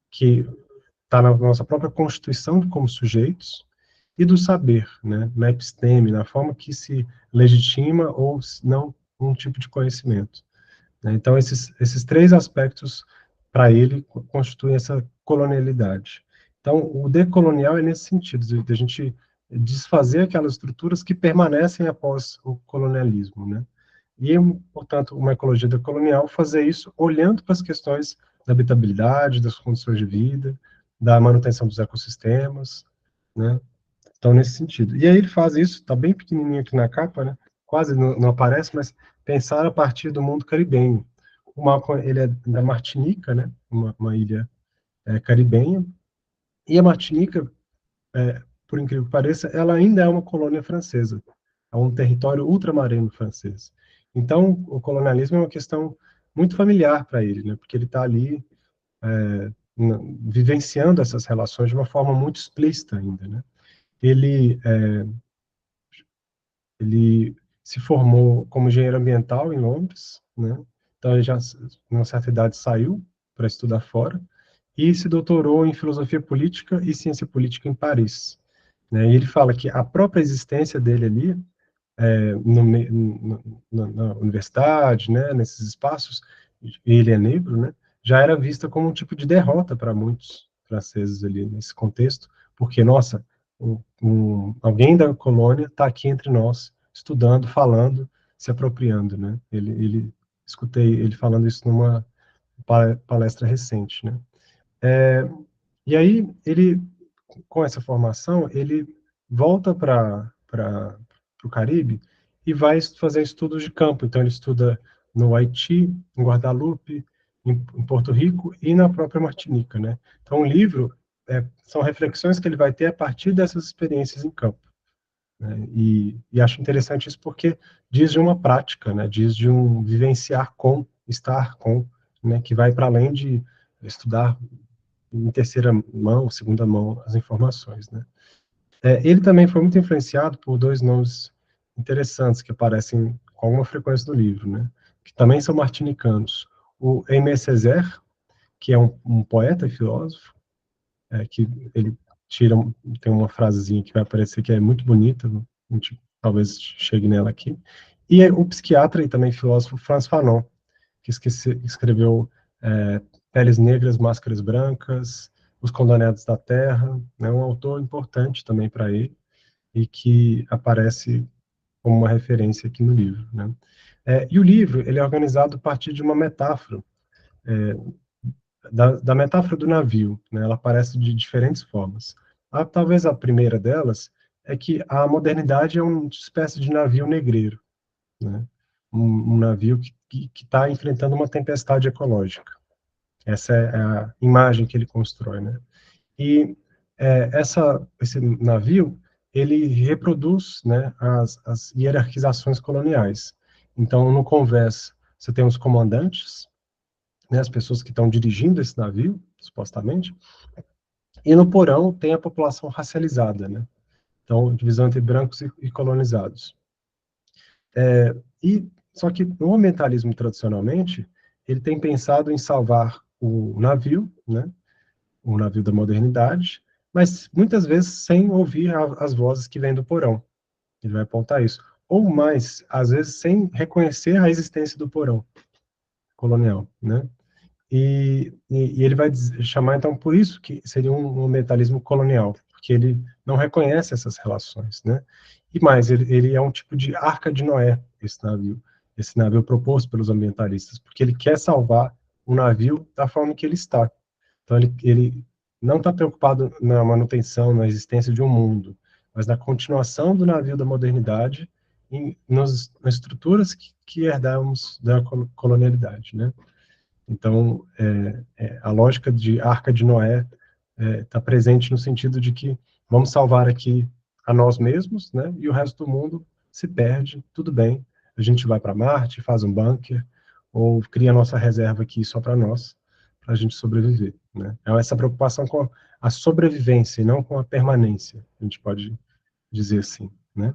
que está na nossa própria constituição como sujeitos, e do saber, né, na episteme, na forma que se legitima ou não um tipo de conhecimento. Né? Então, esses 3 aspectos, para ele, constituem essa colonialidade. Então, o decolonial é nesse sentido, de a gente desfazer aquelas estruturas que permanecem após o colonialismo, né? E, portanto, uma ecologia decolonial fazer isso olhando para as questões da habitabilidade, das condições de vida, da manutenção dos ecossistemas, né? Então, nesse sentido. E aí ele faz isso, está bem pequenininho aqui na capa, né? Quase não aparece, mas pensar a partir do mundo caribenho. O Malcolm, ele é da Martinica, né? Uma ilha caribenha, e a Martinica, por incrível que pareça, ela ainda é uma colônia francesa, é um território ultramarino francês. Então, o colonialismo é uma questão muito familiar para ele, né? Porque ele está ali vivenciando essas relações de uma forma muito explícita ainda, né? Ele se formou como engenheiro ambiental em Londres, né? Então ele já, numa certa idade, saiu para estudar fora e se doutorou em filosofia política e ciência política em Paris, né? E ele fala que a própria existência dele ali, na universidade, né, nesses espaços, ele é negro, né, já era vista como um tipo de derrota para muitos franceses ali nesse contexto, porque, nossa, alguém da colônia está aqui entre nós, estudando, falando, se apropriando, né? Escutei ele falando isso numa palestra recente, né? E aí, com essa formação, ele volta para o Caribe e vai fazer estudos de campo. Então, ele estuda no Haiti, em Guadalupe, em Porto Rico e na própria Martinica, né? Então, o livro são reflexões que ele vai ter a partir dessas experiências em campo. Né? E acho interessante isso porque diz de uma prática, né? Diz de um vivenciar com, estar com, né? Que vai para além de estudar em terceira mão, segunda mão, as informações. Né? Ele também foi muito influenciado por dois nomes interessantes que aparecem com alguma frequência no livro, né? Que também são martinicanos. O Aimé Césaire, que é um poeta e filósofo, que ele tem uma frasezinha que vai aparecer que é muito bonita, a gente talvez chegue nela aqui, e o psiquiatra e também filósofo Frantz Fanon, que escreveu Peles Negras, Máscaras Brancas, Os Condenados da Terra, né, um autor importante também para ele, e que aparece como uma referência aqui no livro. Né? E o livro ele é organizado a partir de uma metáfora, da metáfora do navio, né? Ela aparece de diferentes formas. Talvez a primeira delas é que a modernidade é uma espécie de navio negreiro, né? Um navio que está enfrentando uma tempestade ecológica. Essa é a imagem que ele constrói, né? E esse navio ele reproduz, né, as hierarquizações coloniais. Então, no convés, você tem os comandantes, né, as pessoas que estão dirigindo esse navio, supostamente, e no porão tem a população racializada, né? Então, divisão entre brancos e colonizados. Só que no ambientalismo, tradicionalmente, ele tem pensado em salvar o navio, né? O navio da modernidade, mas muitas vezes sem ouvir as vozes que vêm do porão. Ele vai apontar isso. Ou mais, às vezes, sem reconhecer a existência do porão colonial, né? E ele vai chamar, então, por isso que seria um ambientalismo colonial, porque ele não reconhece essas relações, né? E mais, ele é um tipo de arca de Noé, esse navio proposto pelos ambientalistas, porque ele quer salvar o navio da forma que ele está. Então, ele não está preocupado na manutenção, na existência de um mundo, mas na continuação do navio da modernidade nas estruturas que herdamos da colonialidade, né? Então, a lógica de Arca de Noé está presente no sentido de que vamos salvar aqui a nós mesmos, né? E o resto do mundo se perde, tudo bem. A gente vai para Marte, faz um bunker, ou cria a nossa reserva aqui só para nós, para a gente sobreviver, né? É essa preocupação com a sobrevivência e não com a permanência, a gente pode dizer assim, né?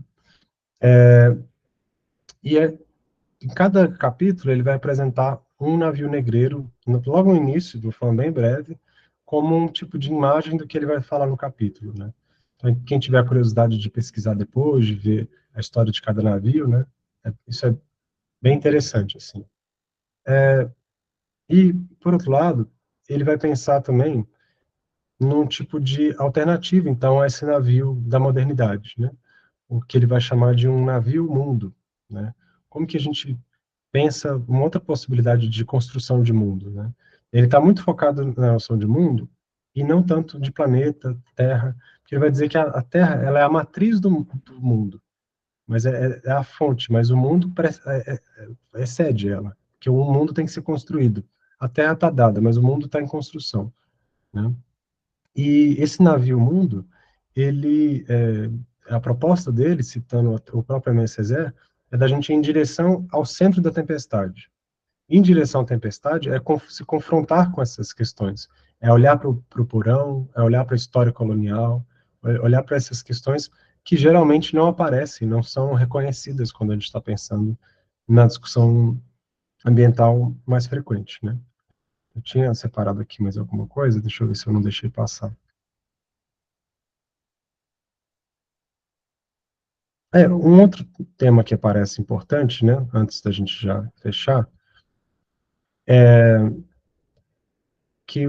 Em cada capítulo, ele vai apresentar um navio negreiro, logo no início, de uma forma bem breve, como um tipo de imagem do que ele vai falar no capítulo, né? Então, quem tiver a curiosidade de pesquisar depois, de ver a história de cada navio, né? Isso é bem interessante, assim. E, por outro lado, ele vai pensar também num tipo de alternativa, então, a esse navio da modernidade, né? O que ele vai chamar de um navio-mundo, né? Como que a gente pensa uma outra possibilidade de construção de mundo, né? Ele está muito focado na noção de mundo e não tanto de planeta, Terra, porque ele vai dizer que a Terra ela é a matriz do mundo, mas é a fonte, mas o mundo excede ela, porque o mundo tem que ser construído. A Terra está dada, mas o mundo está em construção, né? E esse navio mundo, a proposta dele, citando o próprio Aimé Césaire, é da gente ir em direção ao centro da tempestade. Em direção à tempestade é se confrontar com essas questões, é olhar para o porão, é olhar para a história colonial, é olhar para essas questões que geralmente não aparecem, não são reconhecidas quando a gente está pensando na discussão ambiental mais frequente, né? Eu tinha separado aqui mais alguma coisa, deixa eu ver se eu não deixei passar. Um outro tema que aparece importante, né, antes da gente já fechar, é que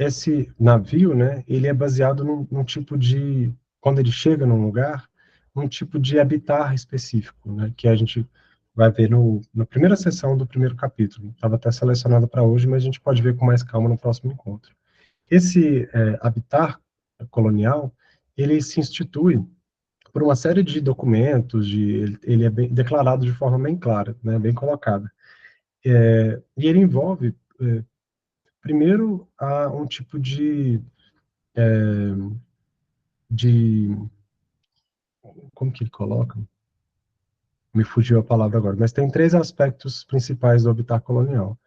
esse navio, né, ele é baseado num tipo de, quando ele chega num lugar, um tipo de habitar específico, né, que a gente vai ver na primeira sessão do primeiro capítulo. Estava até selecionado para hoje, mas a gente pode ver com mais calma no próximo encontro. Esse habitar colonial, ele se institui por uma série de documentos, ele é bem declarado de forma bem clara, né, bem colocada. E ele envolve, primeiro, um tipo de de... Como que ele coloca? Me fugiu a palavra agora, mas tem 3 aspectos principais do habitat colonial.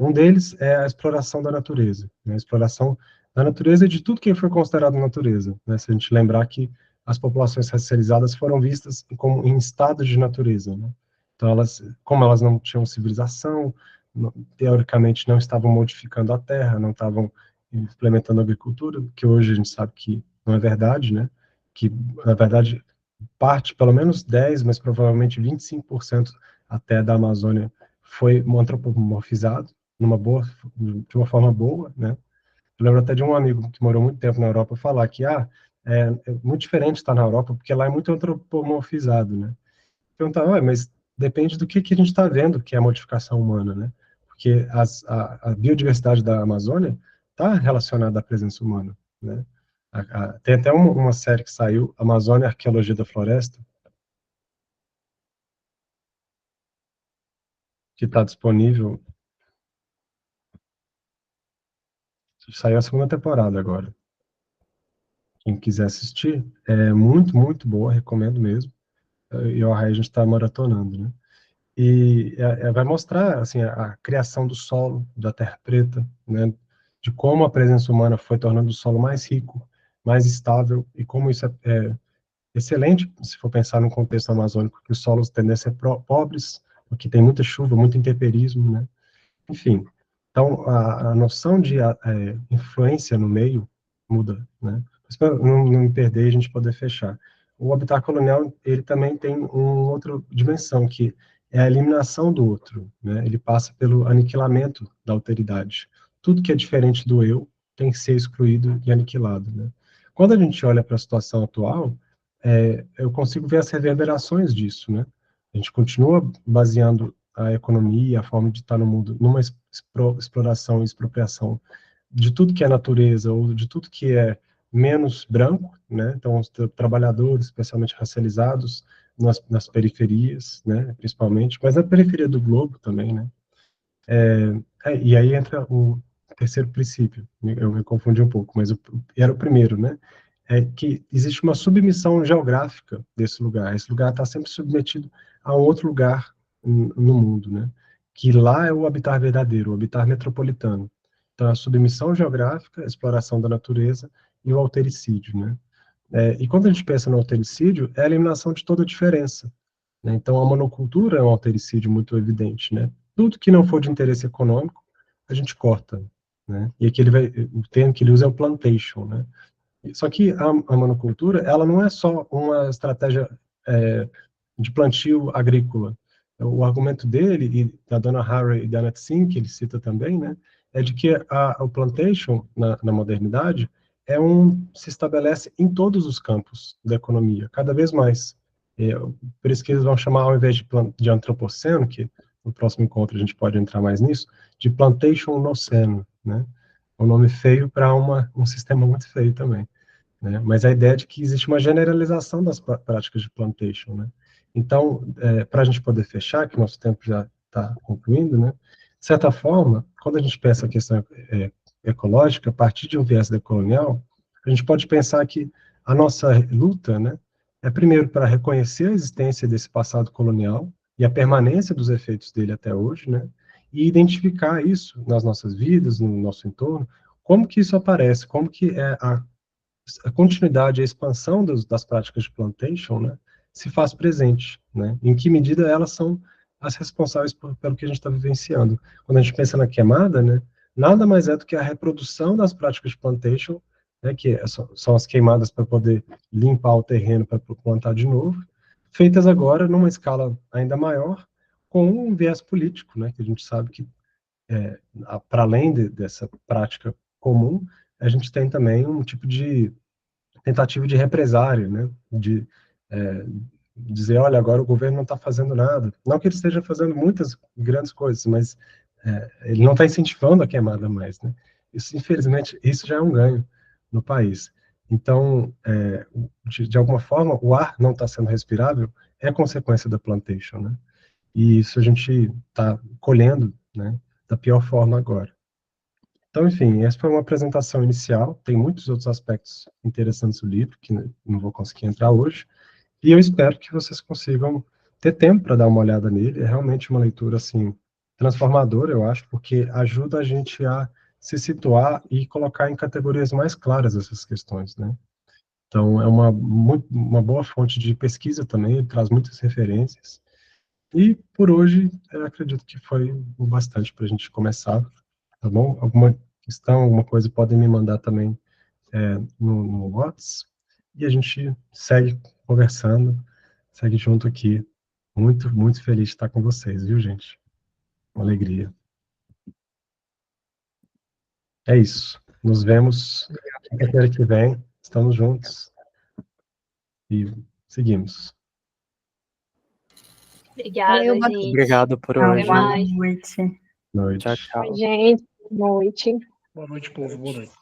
Um deles é a exploração da natureza, né? A exploração da natureza e de tudo que foi considerado natureza, né? Se a gente lembrar que as populações racializadas foram vistas como em estado de natureza, né? Então, como elas não tinham civilização, teoricamente não estavam modificando a terra, não estavam implementando a agricultura, que hoje a gente sabe que não é verdade, né? Que, na verdade, parte, pelo menos 10, mas provavelmente 25% até da Amazônia foi antropomorfizado, de uma forma boa, né? Eu lembro até de um amigo que morou muito tempo na Europa falar que, é muito diferente estar na Europa, porque lá é muito antropomorfizado, né? Perguntava, mas depende do que a gente está vendo, que é a modificação humana, né? Porque a biodiversidade da Amazônia está relacionada à presença humana, né? Tem até uma série que saiu, Amazônia, Arqueologia da Floresta, que está disponível. Saiu a segunda temporada agora. Quem quiser assistir, é muito, muito boa, recomendo mesmo. E o Arraia a gente está maratonando, né? E vai mostrar, assim, a criação do solo, da terra preta, né? De como a presença humana foi tornando o solo mais rico, mais estável, e como isso é excelente, se for pensar no contexto amazônico, que os solos tendem a ser pobres, porque tem muita chuva, muito intemperismo, né? Enfim, então a noção de influência no meio muda, né? Mas para não me perder e a gente poder fechar. O habitat colonial, ele também tem uma outra dimensão, que é a eliminação do outro, né? Ele passa pelo aniquilamento da alteridade. Tudo que é diferente do eu tem que ser excluído e aniquilado, né? Quando a gente olha para a situação atual, eu consigo ver as reverberações disso, né? A gente continua baseando a economia, a forma de estar no mundo, numa exploração e expropriação de tudo que é natureza, ou de tudo que é menos branco, né? Então, os trabalhadores, especialmente racializados, nas periferias, né? Principalmente, mas na periferia do globo também, né? E aí entra o terceiro princípio, eu me confundi um pouco, mas era o primeiro, né? É que existe uma submissão geográfica desse lugar. Esse lugar está sempre submetido a um outro lugar no mundo, né? Que lá é o habitat verdadeiro, o habitat metropolitano. Então, a submissão geográfica, a exploração da natureza e o altericídio, né? E quando a gente pensa no altericídio, é a eliminação de toda a diferença, né? Então, a monocultura é um altericídio muito evidente, né? Tudo que não for de interesse econômico, a gente corta, né? E aqui o termo que ele usa é o plantation, né? Só que a monocultura, ela não é só uma estratégia de plantio agrícola. O argumento dele, e da dona Harry e da Natsin, que ele cita também, né, é de que o plantation, na modernidade, se estabelece em todos os campos da economia, cada vez mais. Por isso que eles vão chamar, ao invés de antropoceno, que no próximo encontro a gente pode entrar mais nisso, de plantation noceno, né? Um nome feio para um sistema muito feio também, né? Mas a ideia é de que existe uma generalização das práticas de plantation, né? Então, para a gente poder fechar, que nosso tempo já está concluindo, né? De certa forma, quando a gente pensa a questão ecológica, a partir de um viés decolonial, a gente pode pensar que a nossa luta, né, é primeiro para reconhecer a existência desse passado colonial e a permanência dos efeitos dele até hoje, né? E identificar isso nas nossas vidas, no nosso entorno, como que isso aparece, como que é a continuidade, a expansão das práticas de plantation, né, se faz presente, né? Em que medida elas são as responsáveis pelo que a gente está vivenciando. Quando a gente pensa na queimada, né, nada mais é do que a reprodução das práticas de plantation, né, que são as queimadas para poder limpar o terreno para plantar de novo, feitas agora numa escala ainda maior, com um viés político, né, que a gente sabe que, para além dessa prática comum, a gente tem também um tipo de tentativa de represária, né? De dizer, olha, agora o governo não está fazendo nada. Não que ele esteja fazendo muitas grandes coisas, mas ele não está incentivando a queimada mais, né? Isso, infelizmente, isso já é um ganho no país. Então, de alguma forma, o ar não está sendo respirável é consequência da plantation, né? E isso a gente está colhendo, né? Da pior forma agora. Então, enfim, essa foi uma apresentação inicial. Tem muitos outros aspectos interessantes do livro, que não vou conseguir entrar hoje. E eu espero que vocês consigam ter tempo para dar uma olhada nele. É realmente uma leitura, assim, transformadora, eu acho, porque ajuda a gente a se situar e colocar em categorias mais claras essas questões, né? Então, é uma boa fonte de pesquisa também, ele traz muitas referências. E, por hoje, eu acredito que foi o bastante para a gente começar, tá bom? Alguma questão, alguma coisa, podem me mandar também no WhatsApp, e a gente segue conversando, segue junto aqui. Muito, muito feliz de estar com vocês, viu, gente? Uma alegria. É isso. Nos vemos quinta-feira que vem. Estamos juntos. E seguimos. Obrigada, Valeu, gente. Obrigado por Então, hoje. Até boa mais. noite. Noite. Tchau, tchau. gente. Boa noite. Boa noite, povo. Boa noite.